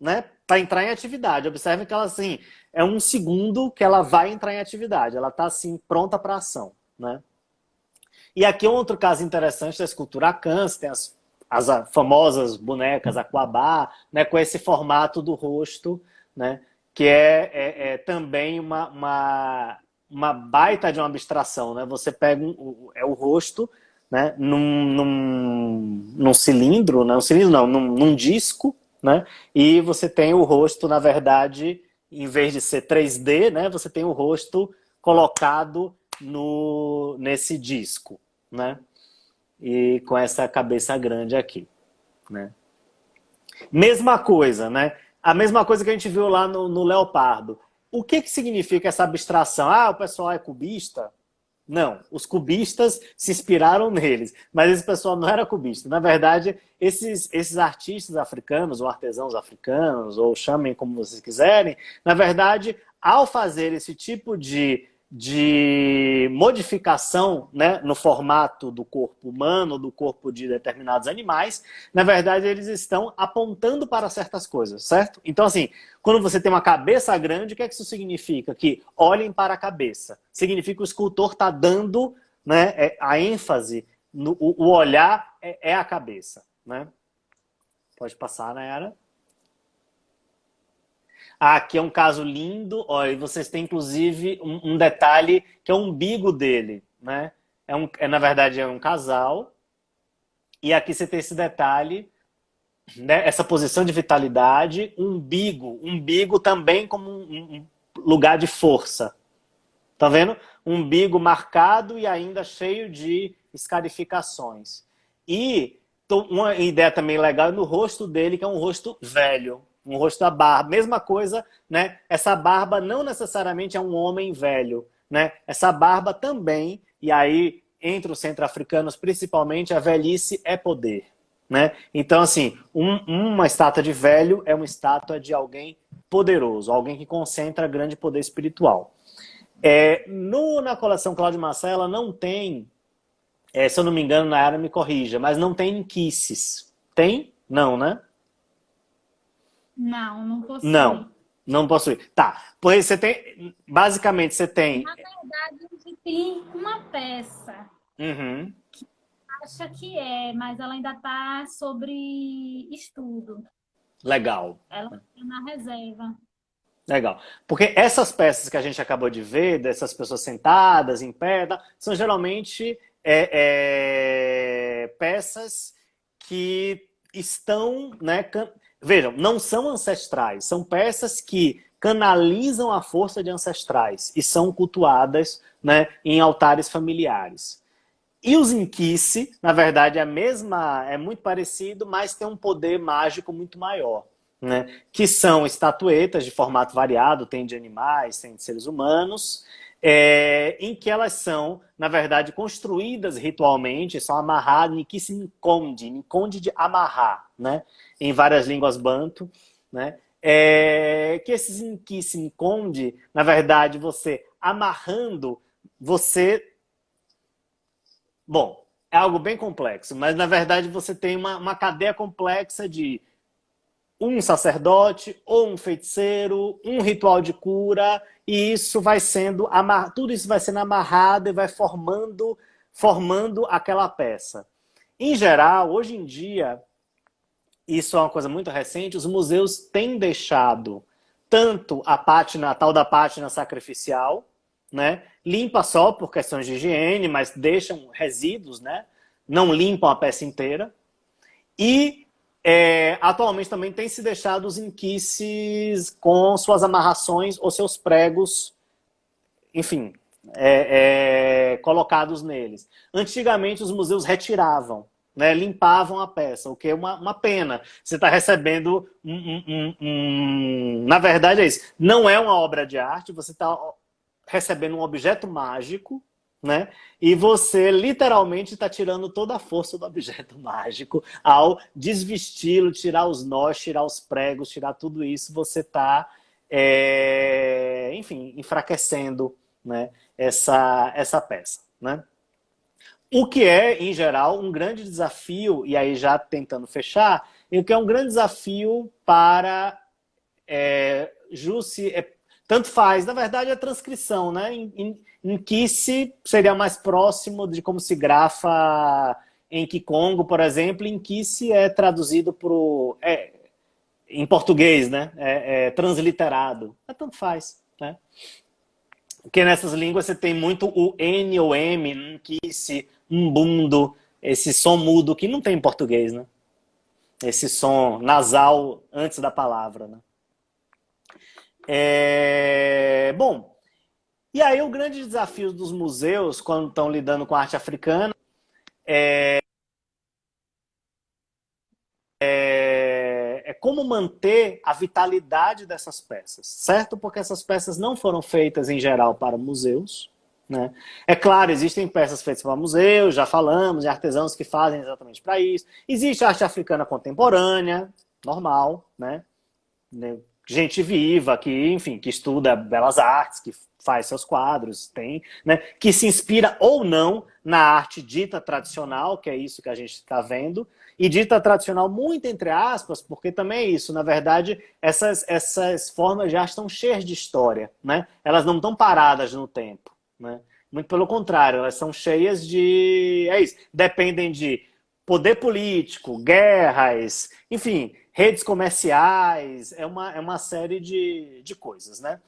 né, para entrar em atividade. Observem que ela, assim, é um segundo que ela vai entrar em atividade. Ela está, assim, pronta para ação, né? E aqui um outro caso interessante da escultura Akan, tem as famosas bonecas Aquabá, né, com esse formato do rosto, né, que é também uma baita de uma abstração, né? Você pega o rosto, né, num cilindro, não, num disco, né? E você tem o rosto, na verdade, em vez de ser 3D, né, você tem o rosto colocado nesse disco, né? E com essa cabeça grande aqui, né? Mesma coisa, né? A mesma coisa que a gente viu lá no Leopardo. O que significa essa abstração? Ah, o pessoal é cubista? Não, os cubistas se inspiraram neles, mas esse pessoal não era cubista. Na verdade, esses artistas africanos, ou artesãos africanos, ou chamem como vocês quiserem, na verdade, ao fazer esse tipo de modificação, né, no formato do corpo humano, do corpo de determinados animais, na verdade eles estão apontando para certas coisas, certo? Então assim, quando você tem uma cabeça grande, o que é que isso significa? Que olhem para a cabeça. Significa que o escultor está dando, né, a ênfase, o olhar é a cabeça, né? Pode passar, Nayara. Aqui é um caso lindo, ó, e vocês têm inclusive um detalhe que é o umbigo dele, né? Na verdade é um casal, e aqui você tem esse detalhe, né? Essa posição de vitalidade, umbigo também como um lugar de força. Tá vendo? Umbigo marcado e ainda cheio de escarificações. E uma ideia também legal é no rosto dele, que é um rosto velho. Um rosto da barba, mesma coisa, né? Essa barba não necessariamente é um homem velho, né? Essa barba também, e aí entre os centro-africanos principalmente, a velhice é poder, né? Então assim, uma estátua de velho é uma estátua de alguém poderoso, alguém que concentra grande poder espiritual. Na coleção Cláudio Marcella não tem, se eu não me engano, na área me corrija, mas não tem inquices. Tem? Não, né? Não possui. Não possui. Tá. Pois você tem. Basicamente, você tem. Na verdade, a gente tem uma peça que acha que mas ela ainda está sobre estudo. Legal. Ela está na reserva. Legal. Porque essas peças que a gente acabou de ver, dessas pessoas sentadas, em pé, são geralmente peças que estão, né? Vejam, não são ancestrais, são peças que canalizam a força de ancestrais e são cultuadas, né, em altares familiares. E os inquice, na verdade, é muito parecido, mas tem um poder mágico muito maior, né, que são estatuetas de formato variado, tem de animais, tem de seres humanos, em que elas são, na verdade, construídas ritualmente, são amarradas, Nkisi Nkonde de amarrar, né? Em várias línguas banto, né? Que esses Nkisi Nkonde, na verdade, você amarrando, Bom, é algo bem complexo, mas na verdade você tem uma cadeia complexa de um sacerdote ou um feiticeiro, um ritual de cura, e isso vai sendo tudo isso vai sendo amarrado e vai formando aquela peça. Em geral, hoje em dia, isso é uma coisa muito recente, os museus têm deixado tanto a tal da pátina sacrificial, né? Limpa só por questões de higiene, mas deixam resíduos, né? Não limpam a peça inteira. E atualmente também tem se deixado os inquices com suas amarrações ou seus pregos, enfim, colocados neles. Antigamente os museus retiravam, né, limpavam a peça, o que é uma pena. Você está recebendo Na verdade é isso. Não é uma obra de arte, você está recebendo um objeto mágico, né? E você literalmente está tirando toda a força do objeto mágico ao desvesti-lo, tirar os nós, tirar os pregos, tirar tudo isso, você está, enfim, enfraquecendo, né, essa peça, né? O que é, em geral, um grande desafio, e aí já tentando fechar, o que é um grande desafio para Jussi, tanto faz, na verdade, a transcrição, né? Em Kissi seria mais próximo de como se grafa em Kikongo, por exemplo, em Kissi é traduzido em português, né? Transliterado. Mas tanto faz, né? Porque nessas línguas você tem muito o N ou M, Kissi, Mbundo, esse som mudo que não tem em português, né? Esse som nasal antes da palavra, né? Bom, e aí o grande desafio dos museus, quando estão lidando com a arte africana, é como manter a vitalidade dessas peças, certo? Porque essas peças não foram feitas, em geral, para museus, né? É claro, existem peças feitas para museus, já falamos, de artesãos que fazem exatamente para isso. Existe a arte africana contemporânea, normal, né? Gente viva que, enfim, que estuda belas artes, que faz seus quadros, tem, né, que se inspira ou não na arte dita tradicional, que é isso que a gente está vendo, e dita tradicional muito entre aspas, porque também é isso, na verdade, essas formas de arte estão cheias de história, né? Elas não estão paradas no tempo, né? Muito pelo contrário, elas são cheias de... É isso, dependem de poder político, guerras, enfim, redes comerciais, é uma série de coisas, né?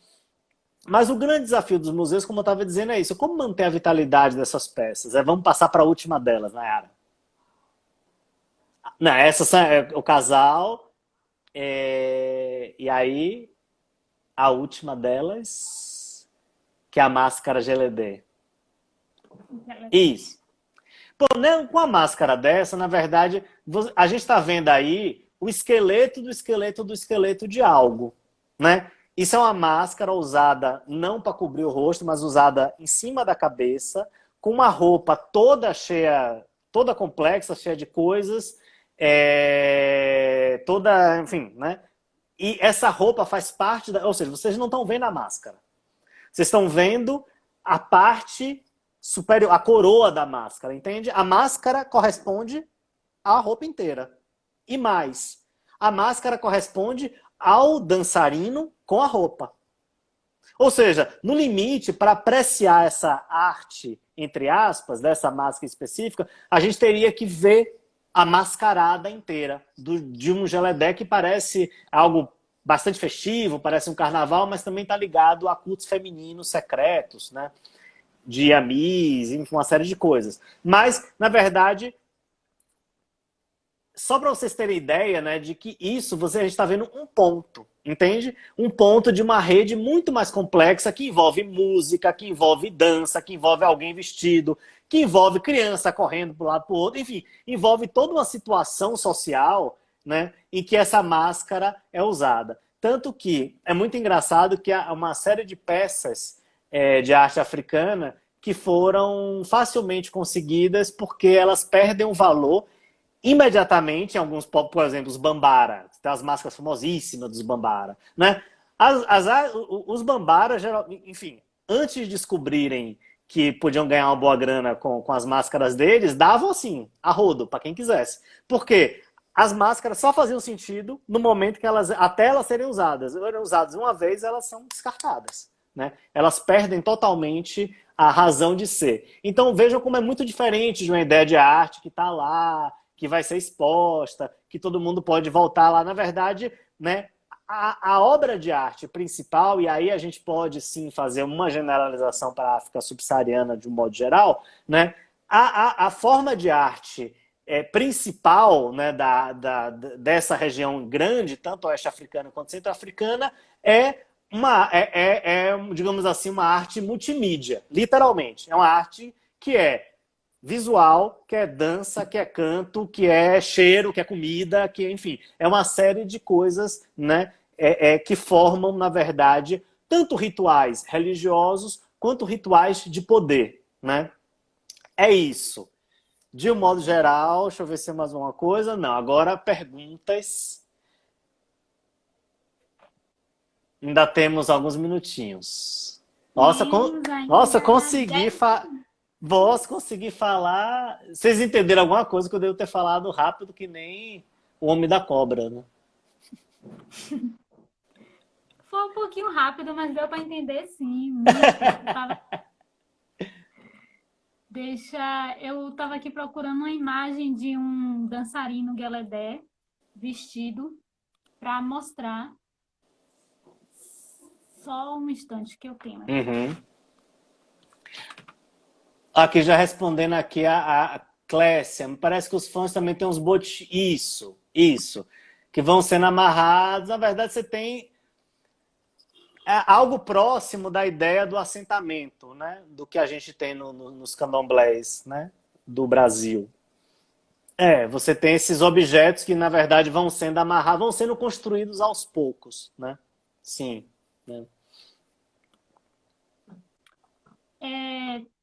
Mas o grande desafio dos museus, como eu estava dizendo, é isso. Como manter a vitalidade dessas peças? Vamos passar para a última delas, Nayara. Não, essa é o casal, e aí a última delas, que é a máscara Geledê. Isso. Pô, né, com a máscara dessa, na verdade, a gente está vendo aí o esqueleto do esqueleto do esqueleto de algo, né? Isso é uma máscara usada não para cobrir o rosto, mas usada em cima da cabeça, com uma roupa toda cheia, toda complexa, cheia de coisas, toda, enfim, né? E essa roupa faz parte da... Ou seja, vocês não estão vendo a máscara. Vocês estão vendo a parte superior, a coroa da máscara, entende? A máscara corresponde à roupa inteira. E mais, a máscara corresponde ao dançarino com a roupa. Ou seja, no limite, para apreciar essa arte, entre aspas, dessa máscara específica, a gente teria que ver a mascarada inteira de um Geledé que parece algo bastante festivo, parece um carnaval, mas também está ligado a cultos femininos secretos, né? De Amis, enfim, uma série de coisas. Mas, na verdade, só para vocês terem ideia, né, de que isso você está vendo um ponto, entende? Um ponto de uma rede muito mais complexa que envolve música, que envolve dança, que envolve alguém vestido, que envolve criança correndo para um lado para o outro, enfim, envolve toda uma situação social, né, em que essa máscara é usada. Tanto que é muito engraçado que há uma série de peças de arte africana que foram facilmente conseguidas porque elas perdem o valor imediatamente em alguns, por exemplo, os Bambara, tem as máscaras famosíssimas dos Bambara, né? Os Bambara, enfim, antes de descobrirem que podiam ganhar uma boa grana com as máscaras deles, davam assim, a rodo, para quem quisesse. Por quê? As máscaras só faziam sentido no momento que elas, até elas serem usadas. Eram usadas uma vez, elas são descartadas, né? Elas perdem totalmente a razão de ser. Então vejam como é muito diferente de uma ideia de arte que está lá, que vai ser exposta, que todo mundo pode voltar lá. Na verdade, né, a obra de arte principal, e aí a gente pode sim fazer uma generalização para a África subsaariana de um modo geral, né, a forma de arte principal, né, dessa região grande, tanto oeste africana quanto centro-africana, digamos assim, uma arte multimídia, literalmente. É uma arte que visual, que é dança, que é canto, que é cheiro, que é comida, que, enfim, é uma série de coisas, né, que formam, na verdade, tanto rituais religiosos quanto rituais de poder, né? É isso. De um modo geral, deixa eu ver se tem mais uma coisa. Não, agora perguntas. Ainda temos alguns minutinhos. Nossa, Temos nossa, ainda consegui 10. fa... Vós consegui falar. Vocês entenderam alguma coisa que eu devo ter falado rápido, que nem o Homem da Cobra, né? Foi um pouquinho rápido, mas deu para entender sim. Muito. Eu estava aqui procurando uma imagem de um dançarino Geledé vestido para mostrar. Só um instante que eu tenho aqui. Uhum. Aqui já respondendo aqui a Clécia, me parece que os fãs também têm uns botes. Isso. Que vão sendo amarrados. Na verdade, você tem algo próximo da ideia do assentamento, né? Do que a gente tem nos candomblés, né? Do Brasil. Você tem esses objetos que, na verdade, vão sendo amarrados, vão sendo construídos aos poucos, né? Sim. Né?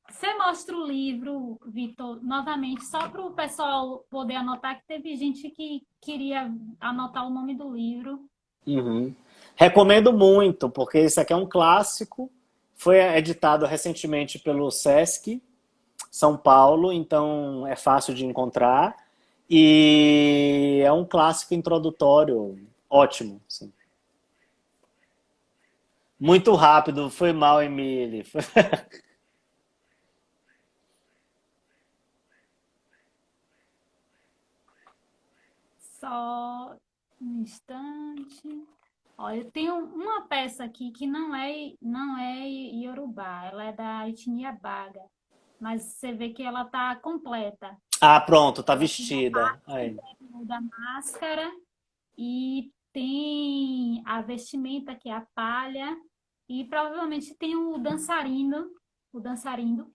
Você mostra o livro, Vitor, novamente, só para o pessoal poder anotar, que teve gente que queria anotar o nome do livro. Uhum. Recomendo muito, porque esse aqui é um clássico, foi editado recentemente pelo Sesc São Paulo, então é fácil de encontrar e é um clássico introdutório ótimo. Assim. Muito rápido, foi mal, Emily. Só um instante. Olha, eu tenho uma peça aqui que não é Iorubá, ela é da etnia Baga, mas você vê que ela está completa. Ah, pronto, tá Ela tem a vestida. parte Aí. da máscara e tem a vestimenta, que é a palha, e provavelmente tem o dançarino, o dançarino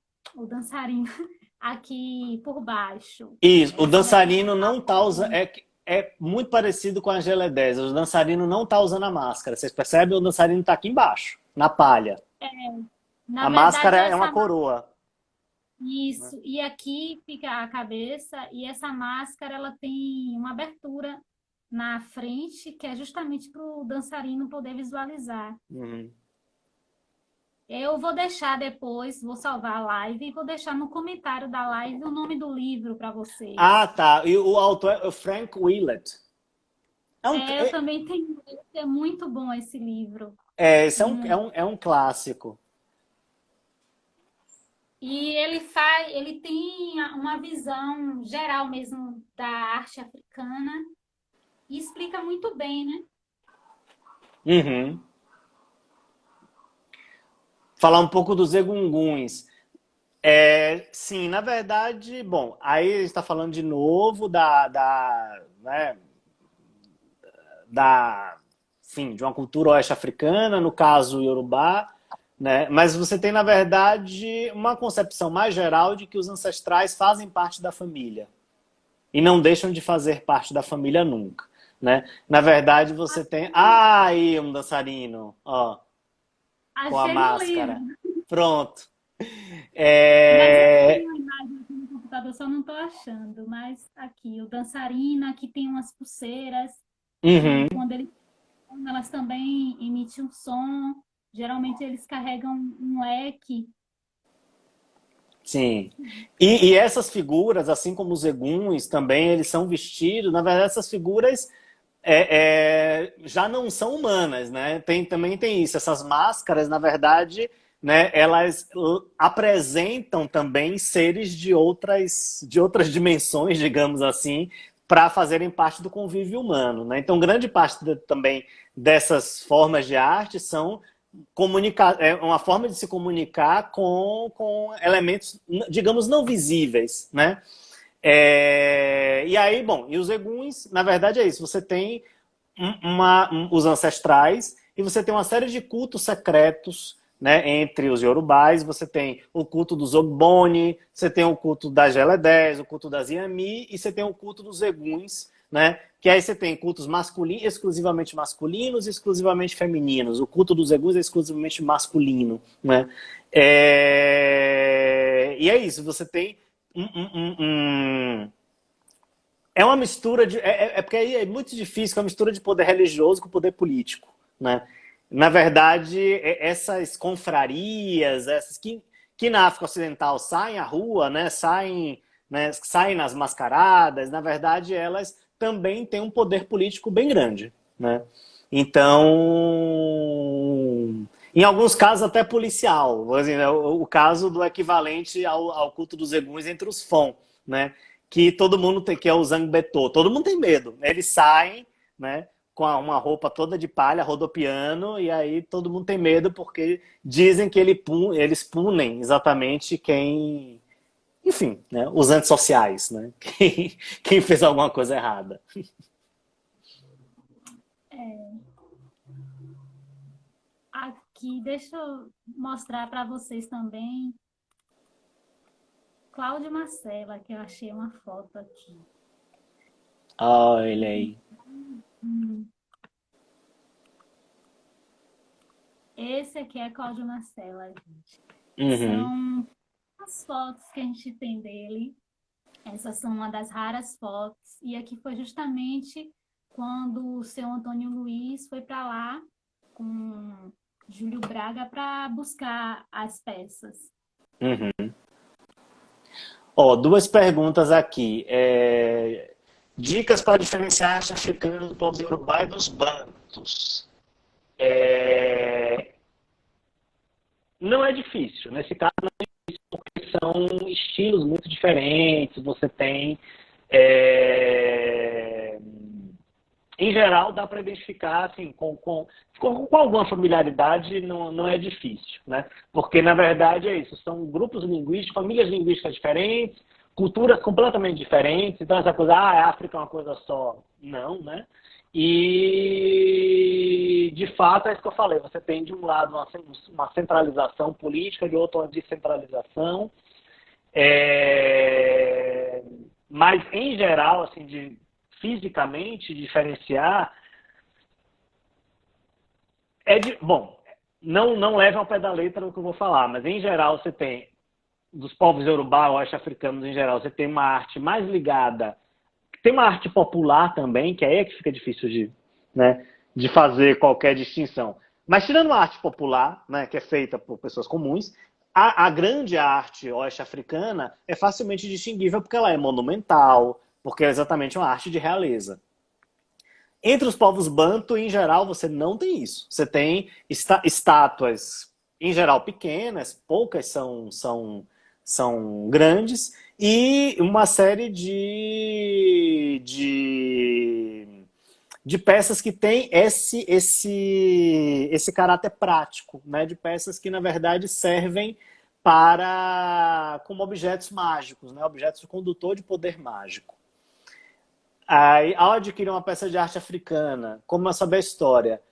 aqui por baixo. Isso, o Essa daqui dançarino não tá usando. É muito parecido com a Angela 10. O dançarino não tá usando a máscara. Vocês percebem? O dançarino tá aqui embaixo, na palha. na A verdade, máscara é uma coroa. isso, e aqui fica a cabeça, e essa máscara ela tem uma abertura na frente, que é justamente para o dançarino poder visualizar. Uhum. Eu vou deixar depois, vou salvar a live e vou deixar no comentário da live o nome do livro para Ah, vocês. tá. E o autor é o Frank Willett. Eu também tenho, é muito bom esse livro. Esse Muito. é um clássico. E ele tem uma visão geral mesmo da arte africana e explica muito bem, né? Uhum. Falar um pouco dos egunguns. Sim, na verdade, bom, aí a gente está falando de novo né, enfim, de uma cultura oeste-africana, no caso Yorubá, né? Mas você tem, na verdade, uma concepção mais geral de que os ancestrais fazem parte da família e não deixam de fazer parte da família nunca, né? Na verdade, você tem... Ah, aí um dançarino, ó, com a Achei no máscara. livro. Pronto. Mas eu É... tenho uma imagem aqui no computador, só não estou achando. Mas aqui, o dançarino, aqui tem umas pulseiras que Uhum. quando elas também emitem um som. Geralmente eles carregam um leque. Sim. E essas figuras, assim como os eguns também, eles são vestidos. Na verdade, essas figuras já não são humanas, né? Também tem isso. Essas máscaras, na verdade, né, elas apresentam também seres de outras dimensões, digamos assim, para fazerem parte do convívio humano, né? Então, grande parte também dessas formas de arte são é uma forma de se comunicar com elementos, digamos, não visíveis, né? E aí, bom, e os eguns, na verdade é isso, você tem os ancestrais e você tem uma série de cultos secretos, né, entre os Yorubais, você tem o culto dos Ogboni, você tem o culto das Geledés, o culto das Yami, e você tem o culto dos Eguns, né, que aí você tem cultos masculinos, exclusivamente masculinos e exclusivamente femininos. O culto dos Eguns é exclusivamente masculino, né. E é isso, você tem é uma mistura de. Porque aí é muito difícil, é uma mistura de poder religioso com poder político, né? Na verdade, essas confrarias, essas que na África Ocidental saem à rua, né, saem nas mascaradas, na verdade, elas também têm um poder político bem grande, né? Então, em alguns casos até policial, assim, né, o caso do equivalente ao culto dos eguns entre os Fon, né? Que todo mundo tem, que é o Zangbeto, todo mundo tem medo. Eles saem, né, com uma roupa toda de palha, rodopiando, e aí todo mundo tem medo porque dizem que eles punem exatamente quem, enfim, né, os antissociais, né, quem fez alguma coisa errada. Aqui, deixa eu mostrar para vocês também Cláudio Marcela, que eu achei uma foto aqui. Olha aí. Esse aqui é Cláudio Marcela, gente. Uhum. São as fotos que a gente tem dele. Essas são uma das raras fotos. E aqui foi justamente quando o seu Antônio Luiz foi para lá com Júlio Braga para buscar as peças. Uhum. Ó, duas perguntas aqui. Dicas para diferenciar a arte africana do povo iorubá e dos bantus. Não é difícil. Nesse caso, não é difícil porque são estilos muito diferentes. Você tem. Em geral, dá para identificar assim, com alguma familiaridade, não é difícil. Né? Porque, na verdade, é isso. São grupos linguísticos, famílias linguísticas diferentes, culturas completamente diferentes. Então, essa coisa, a África é uma coisa só. Não, né? E, de fato, é isso que eu falei. Você tem, de um lado, uma centralização política, de outro, uma descentralização. Mas, em geral, assim, fisicamente, diferenciar... Bom, não leva ao pé da letra o que eu vou falar, mas, em geral, você tem, dos povos iorubá, oeste-africanos, em geral, você tem uma arte mais ligada. Tem uma arte popular também, que aí é que fica difícil né, de fazer qualquer distinção. Mas tirando a arte popular, né, que é feita por pessoas comuns, a grande arte oeste-africana é facilmente distinguível porque ela é monumental, porque é exatamente uma arte de realeza. Entre os povos banto, em geral, você não tem isso. Você tem estátuas, em geral, pequenas, poucas são grandes, e uma série de peças que têm esse caráter prático, né? De peças que, na verdade, servem como objetos mágicos, né? Objetos de condutor de poder mágico. Aí, ao adquirir uma peça de arte africana, como saber a história?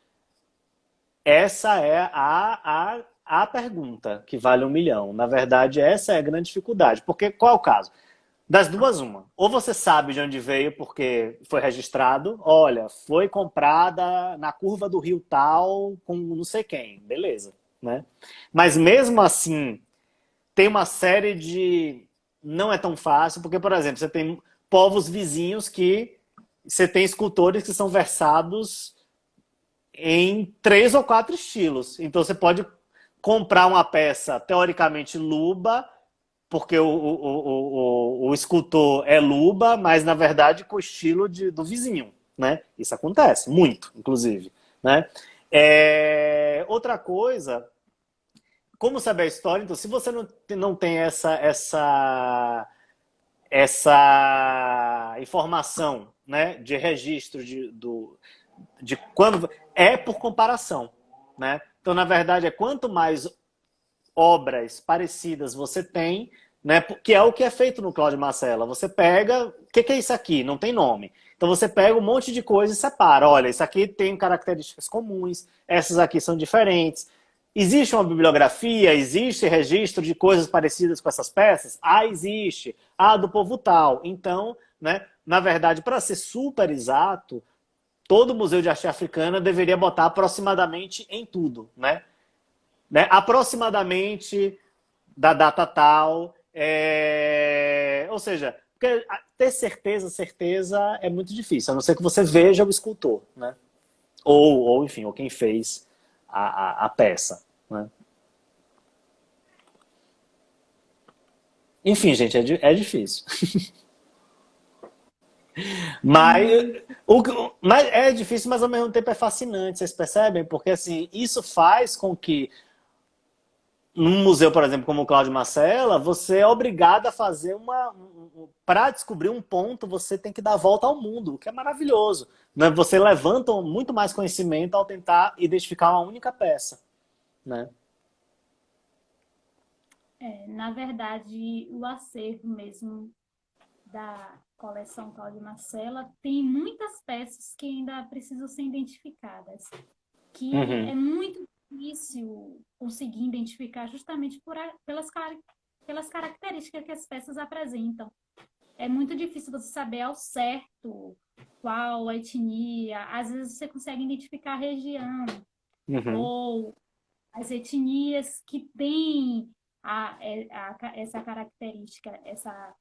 Essa é a pergunta que vale 1 milhão. Na verdade, essa é a grande dificuldade. Porque qual é o caso? Das duas, uma. Ou você sabe de onde veio porque foi registrado. Olha, foi comprada na curva do rio tal com não sei quem. Beleza. Né? Mas mesmo assim, tem uma série de... Não é tão fácil, porque, por exemplo, você tem povos vizinhos que você tem escultores que são versados em 3 ou 4 estilos. Então você pode comprar uma peça teoricamente luba, porque o escultor é luba, mas na verdade com o estilo do vizinho. Né? Isso acontece, muito, inclusive. Né? Outra coisa, como saber a história? Então, se você não tem essa informação, né, de registro de quando é por comparação, né? Então, na verdade, quanto mais obras parecidas você tem, né, que é o que é feito no Cláudio Marcela. Você pega, o que é isso aqui? Não tem nome. Então você pega um monte de coisa e separa. Olha, isso aqui tem características comuns, essas aqui são diferentes. Existe uma bibliografia? Existe registro de coisas parecidas com essas peças? Ah, existe. Ah, do povo tal. Então, né, na verdade, para ser super exato, todo museu de arte africana deveria botar aproximadamente em tudo, né? Aproximadamente da data tal. Ou seja, porque ter certeza é muito difícil, a não ser que você veja o escultor, né? Enfim, ou quem fez a peça, né? Enfim, gente, é difícil. É Mas, muito. mas é difícil, mas ao mesmo tempo é fascinante, vocês percebem? Porque assim, isso faz com que num museu, por exemplo, como o Cláudio Marcela, você é obrigado a fazer para descobrir um ponto, você tem que dar a volta ao mundo, o que é maravilhoso, né? Você levanta muito mais conhecimento ao tentar identificar uma única peça, né? Na verdade, o acervo mesmo da coleção Cláudio Marcela tem muitas peças que ainda precisam ser identificadas, que é Uhum, muito difícil conseguir identificar justamente pelas características que as peças apresentam. É muito difícil você saber ao certo qual a etnia. Às vezes você consegue identificar a região uhum, ou as etnias que têm essa característica, essa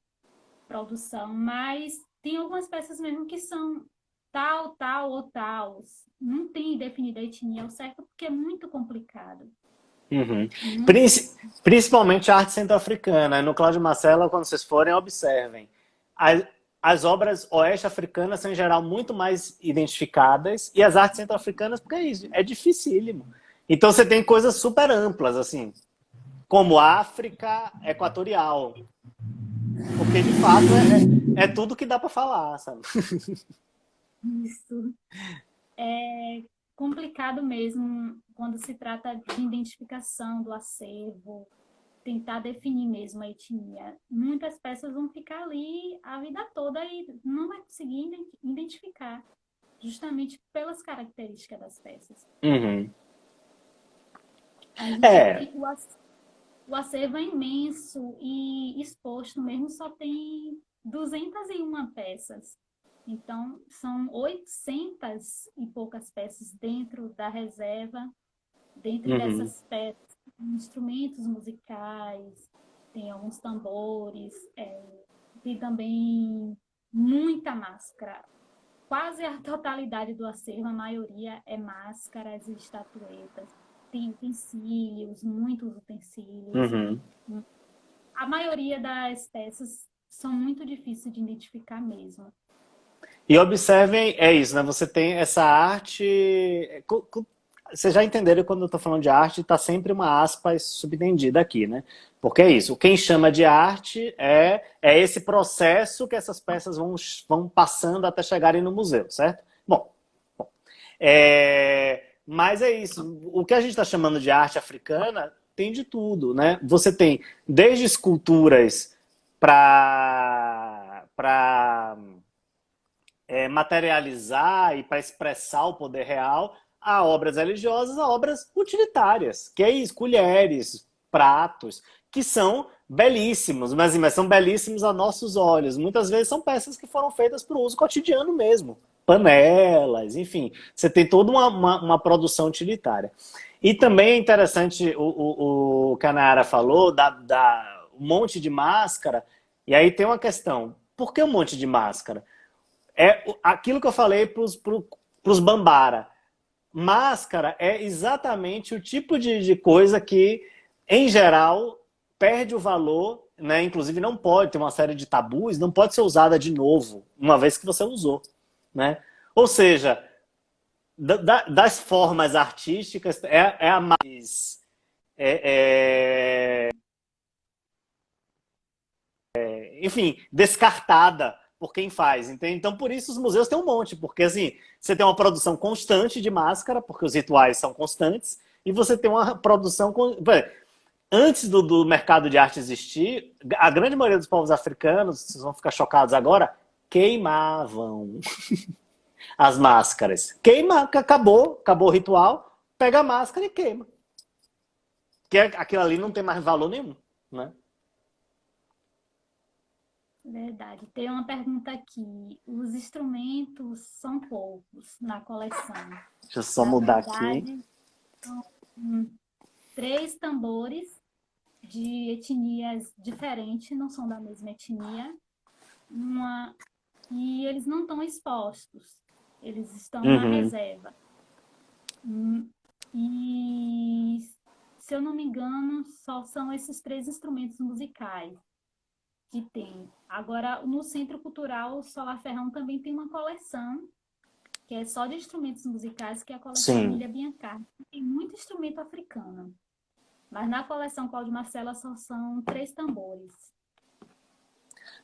produção, mas tem algumas peças mesmo que são tal, tal ou tal. Não tem definida a etnia ao certo porque é muito complicado. uhum. Muito. Principalmente a arte centro-africana. No Cláudio Marcela, quando vocês forem, observem. As, as obras oeste-africanas são, em geral, muito mais identificadas, e as artes centro-africanas, porque é isso, é dificílimo. Então você tem coisas super amplas, assim, como África Equatorial. Porque, de fato, é tudo que dá para falar, sabe? Isso. É complicado mesmo quando se trata de identificação do acervo, tentar definir mesmo a etnia. Muitas peças vão ficar ali a vida toda e não vai conseguir identificar, justamente pelas características das peças. Uhum. A gente É, tem o acervo é imenso e exposto mesmo só tem 201 peças. Então, são 800 e poucas peças dentro da reserva. Dentre uhum. dessas peças, instrumentos musicais, tem alguns tambores, tem também muita máscara. Quase a totalidade do acervo, a maioria é máscaras e estatuetas. Tem utensílios, muitos utensílios. Uhum. A maioria das peças são muito difíceis de identificar mesmo. E observem, é isso, né? Você tem essa arte. Vocês já entenderam quando eu estou falando de arte, está sempre uma aspas subentendida aqui, né? Porque é isso. Quem chama de arte é esse processo que essas peças vão passando até chegarem no museu, certo? Bom, mas é isso. O que a gente está chamando de arte africana tem de tudo, né? Você tem desde esculturas para materializar e para expressar o poder real, a obras religiosas, a obras utilitárias, que é isso, colheres, pratos, que são belíssimos, mas são belíssimos a nossos olhos. Muitas vezes são peças que foram feitas para o uso cotidiano mesmo. Panelas, enfim, você tem toda uma produção utilitária. E também é interessante o que a Nayara falou, um monte de máscara, e aí tem uma questão, por que um monte de máscara? É aquilo que eu falei para os Bambara. Máscara é exatamente o tipo de coisa que, em geral, perde o valor, né? Inclusive não pode ter uma série de tabus, não pode ser usada de novo, uma vez que você usou, né? Ou seja, das formas artísticas, é a mais é, enfim, descartada por quem faz. Entende? Então, por isso os museus têm um monte, porque assim, você tem uma produção constante de máscara, porque os rituais são constantes, e você tem uma produção. Antes do mercado de arte existir, a grande maioria dos povos africanos, vocês vão ficar chocados agora, queimavam as máscaras. Queima, acabou o ritual, pega a máscara e queima. que aquilo ali não tem mais valor nenhum, né? Verdade. Tem uma pergunta aqui. Os instrumentos são poucos na coleção. Deixa eu só Na mudar aqui. verdade, hum, três tambores de etnias diferentes, não são da mesma etnia, uma, e eles não estão expostos, eles estão na Uhum. reserva. E, se eu não me engano, só são esses três instrumentos musicais que tem. Agora, no Centro Cultural Solar Ferrão também tem uma coleção que é só de instrumentos musicais, que é a coleção Sim. Emília Biancardi. Tem muito instrumento africano. Mas na coleção Cláudio Marcelo só são três tambores.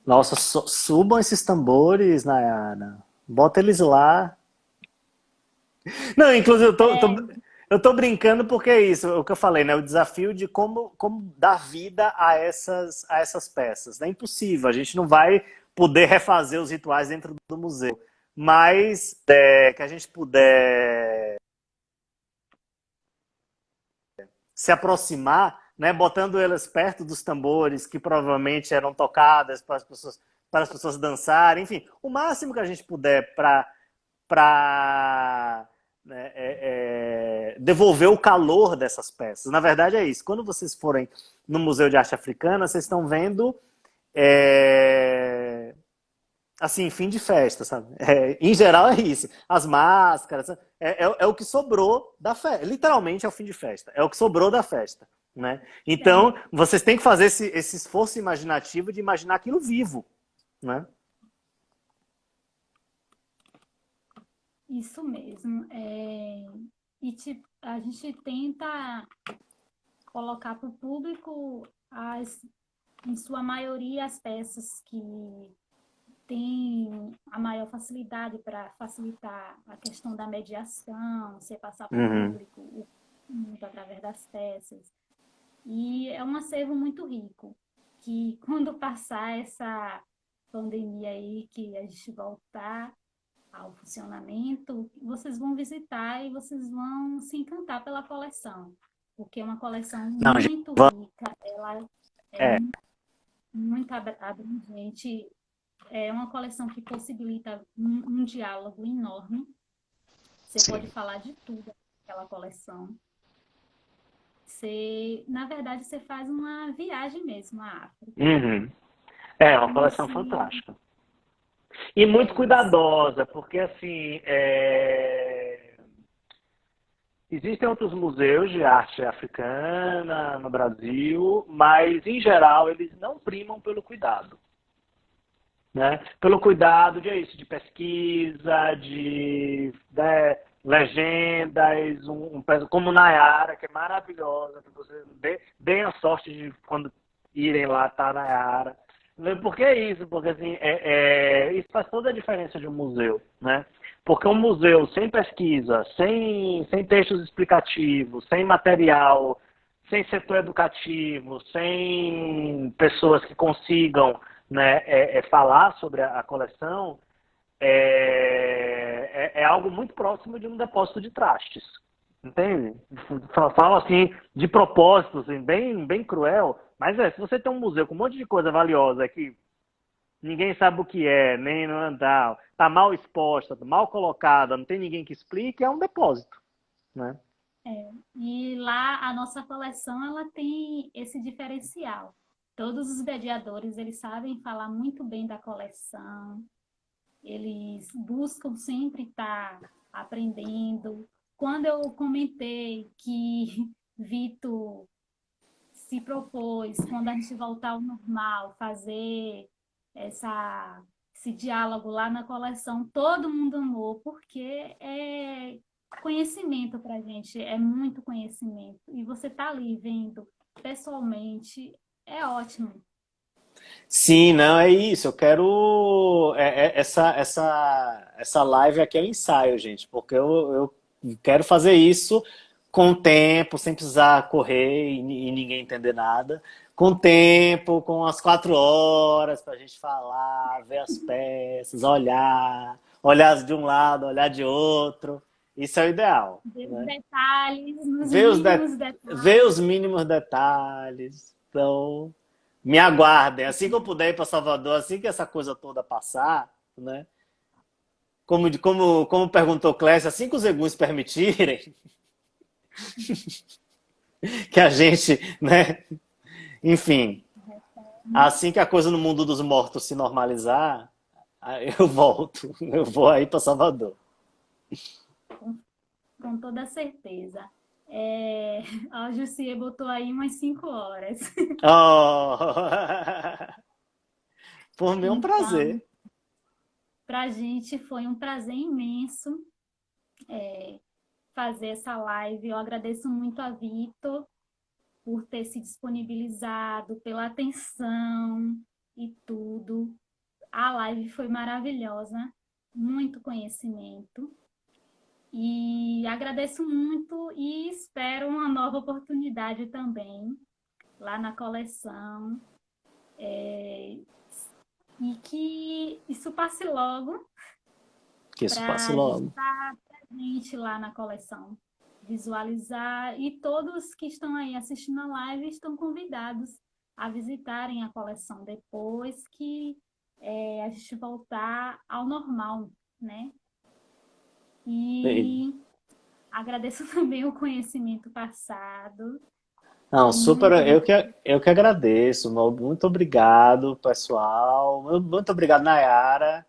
Nossa, subam esses tambores, Nayara. Bota eles lá. Não, inclusive, É, eu tô brincando porque é isso, o que eu falei, né? O desafio de como dar vida a essas peças. É impossível, a gente não vai poder refazer os rituais dentro do museu. Mas que a gente puder se aproximar, né, botando elas perto dos tambores que provavelmente eram tocadas para as pessoas dançarem, enfim, o máximo que a gente puder para né, devolver o calor dessas peças. Na verdade é isso. Quando vocês forem no Museu de Arte Africana, vocês estão vendo é, assim, fim de festa, sabe? Em geral é isso. As máscaras, é o que sobrou da festa. Literalmente é o fim de festa. É o que sobrou da festa, né? Então, é, vocês têm que fazer esse esforço imaginativo de imaginar aquilo vivo, né? isso mesmo. E tipo, a gente tenta colocar para o público, em sua maioria, as peças que têm a maior facilidade para facilitar a questão da mediação, você passar para o Uhum. público muito através das peças. E é um acervo muito rico, que quando passar essa pandemia aí, que a gente voltar ao funcionamento, vocês vão visitar e vocês vão se encantar pela coleção, porque é uma coleção Não, gente, muito rica, ela é é, muito abrangente, é uma coleção que possibilita um diálogo enorme. Você pode sim. falar de tudo naquela coleção. Você, na verdade, você faz uma viagem mesmo à África. Uhum. É uma E coleção se fantástica. E é muito isso. cuidadosa, porque assim, existem outros museus de arte africana no Brasil, mas em geral eles não primam pelo cuidado, né? Pelo cuidado de é isso, de pesquisa, de né, legendas, como Nayara, que é maravilhosa, que você deem a sorte de quando irem lá estar Nayara. Por que isso? Porque assim, isso faz toda a diferença de um museu, né? Porque um museu sem pesquisa, sem textos explicativos, sem material, sem setor educativo, sem pessoas que consigam né, falar sobre a coleção, é algo muito próximo de um depósito de trastes. Entende? Falo assim, de propósito, assim, bem cruel, mas se você tem um museu com um monte de coisa valiosa que ninguém sabe o que é, nem no andar, tá mal exposta, mal colocada, não tem ninguém que explique, é um depósito, né? E lá a nossa coleção ela tem esse diferencial. Todos os mediadores eles sabem falar muito bem da coleção, eles buscam sempre estar aprendendo. Quando eu comentei que Vitor se propôs, quando a gente voltar ao normal, fazer esse diálogo lá na coleção, todo mundo amou, porque é conhecimento para a gente, é muito conhecimento. E você tá ali vendo pessoalmente, é ótimo. Sim, não, é isso. Eu quero. Essa live aqui é um ensaio, gente, porque eu quero fazer isso com tempo, sem precisar correr e ninguém entender nada. Com tempo, com as 4 horas para a gente falar, ver as peças, olhar de um lado, olhar de outro. Isso é o ideal, Ver os né? detalhes, nos Ver os, de... mínimos detalhes. Ver os mínimos detalhes. Então, me aguardem. Assim que eu puder ir para Salvador, assim que essa coisa toda passar, né? Como perguntou Clécio, assim que os eguns permitirem que a gente, né? Enfim, assim que a coisa no mundo dos mortos se normalizar, aí eu volto. Eu vou aí para Salvador. Com toda certeza. É, a Jussie botou aí umas 5 horas. Oh! Por mim é um Então, prazer. para a gente foi um prazer imenso fazer essa live. Eu agradeço muito a Vitor por ter se disponibilizado, pela atenção e tudo. A live foi maravilhosa, muito conhecimento. E agradeço muito e espero uma nova oportunidade também lá na coleção. E que isso passe logo Que isso para passe a gente logo. estar presente lá na coleção, visualizar. E todos que estão aí assistindo a live estão convidados a visitarem a coleção depois que a gente voltar ao normal, né? E agradeço também o conhecimento passado. Não, Foi super, muito, muito. eu que agradeço. Muito obrigado, pessoal. Muito obrigado, Nayara.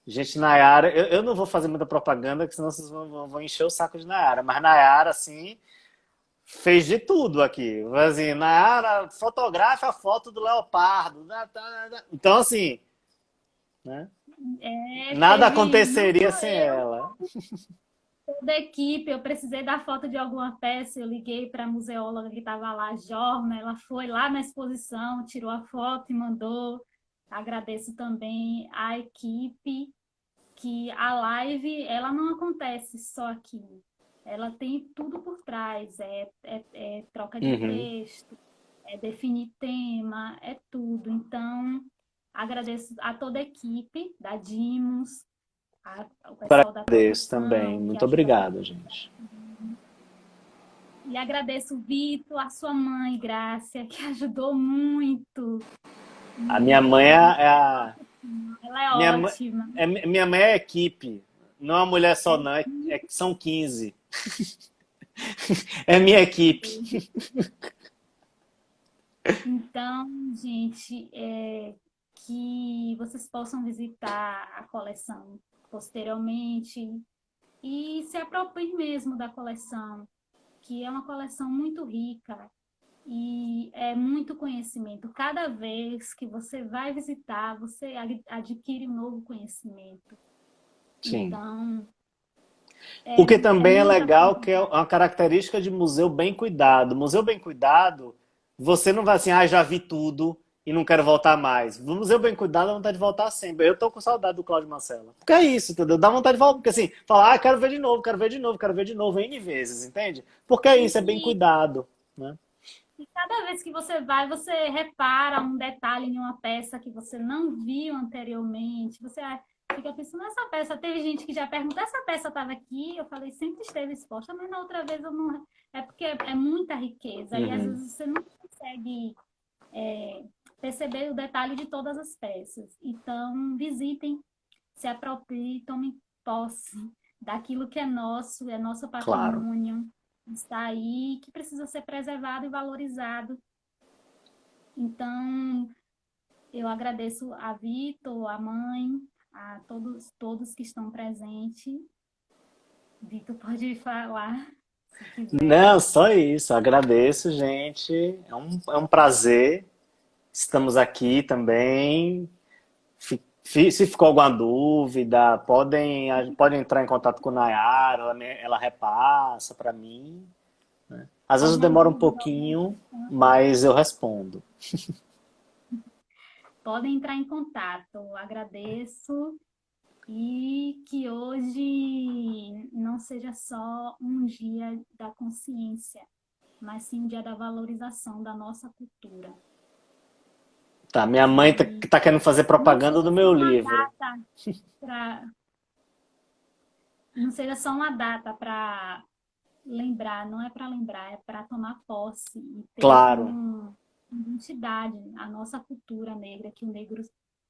Gente, Nayara, eu não vou fazer muita propaganda, porque senão vocês vão encher o saco de Nayara. Mas Nayara, assim, fez de tudo aqui. Assim, Nayara fotografa a foto do leopardo. Então, assim, né? Nada Teve não aconteceria só sem eu, ela. toda a equipe. Eu precisei da foto de alguma peça. Eu liguei para a museóloga que estava lá, a Jorma. Ela foi lá na exposição, tirou a foto e mandou. Agradeço também a equipe, que a live ela não acontece só aqui. Ela tem tudo por trás. É troca de Uhum. texto, é definir tema, é tudo. Então, agradeço a toda a equipe da Dimos, o pessoal da Agradeço também. produção que Muito ajuda a obrigado, gente. e agradeço o Vitor, a sua mãe, Grácia, que ajudou muito, A minha muito. mãe Ela é minha, ótima. minha mãe é equipe. Não é uma mulher só, não. São 15. É minha equipe. Então, gente, que vocês possam visitar a coleção posteriormente e se apropriem mesmo da coleção, que é uma coleção muito rica e é muito conhecimento. Cada vez que você vai visitar, você adquire um novo conhecimento. Sim. Então, O que é também é muita legal, coisa. que é uma característica de museu bem cuidado. Museu bem cuidado, você não vai assim, ah, já vi tudo e não quero voltar mais. No museu bem cuidado, dá vontade de voltar sempre. Eu tô com saudade do Cláudio Marcelo. Porque é isso, entendeu? Dá vontade de voltar, porque assim, falar, ah, quero ver de novo, quero ver de novo, quero ver de novo, N vezes, entende? Porque é isso, é bem E, cuidado, né? e cada vez que você vai, você repara um detalhe em uma peça que você não viu anteriormente. Você fica pensando, essa peça, teve gente que já perguntou, essa peça estava aqui? Eu falei, sempre esteve exposta, mas na outra vez eu não. É porque é muita riqueza e às Uhum. vezes você não consegue perceber o detalhe de todas as peças. Então, visitem, se apropriem, tomem posse daquilo que é nosso Claro. patrimônio, está aí, que precisa ser preservado e valorizado. Então, eu agradeço a Vitor, a mãe, a todos que estão presentes. Vitor pode falar, se quiser. Não, só isso. Agradeço, gente. É um prazer. Estamos aqui também. Se ficou alguma dúvida, podem entrar em contato com a Nayara, ela repassa para mim. Às vezes Alguma demora um dúvida, alguma pouquinho, questão, mas eu respondo. podem entrar em contato. Eu agradeço e que hoje não seja só um dia da consciência, mas sim um dia da valorização da nossa cultura. Tá, minha mãe E tá querendo fazer não propaganda do fosse meu uma livro. data para não seja só uma data para lembrar, não é para lembrar, é para tomar posse e ter Claro, uma identidade, a nossa cultura negra, que o negro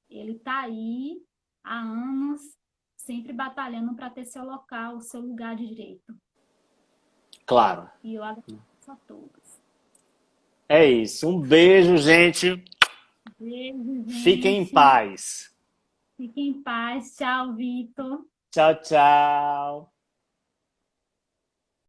ele está aí há anos, sempre batalhando para ter seu local, seu lugar de direito. claro. E eu agradeço a todos. É isso. Um beijo, gente. Beijo, Fiquem em gente. paz. Fiquem em paz. Tchau, Vitor. Tchau, tchau.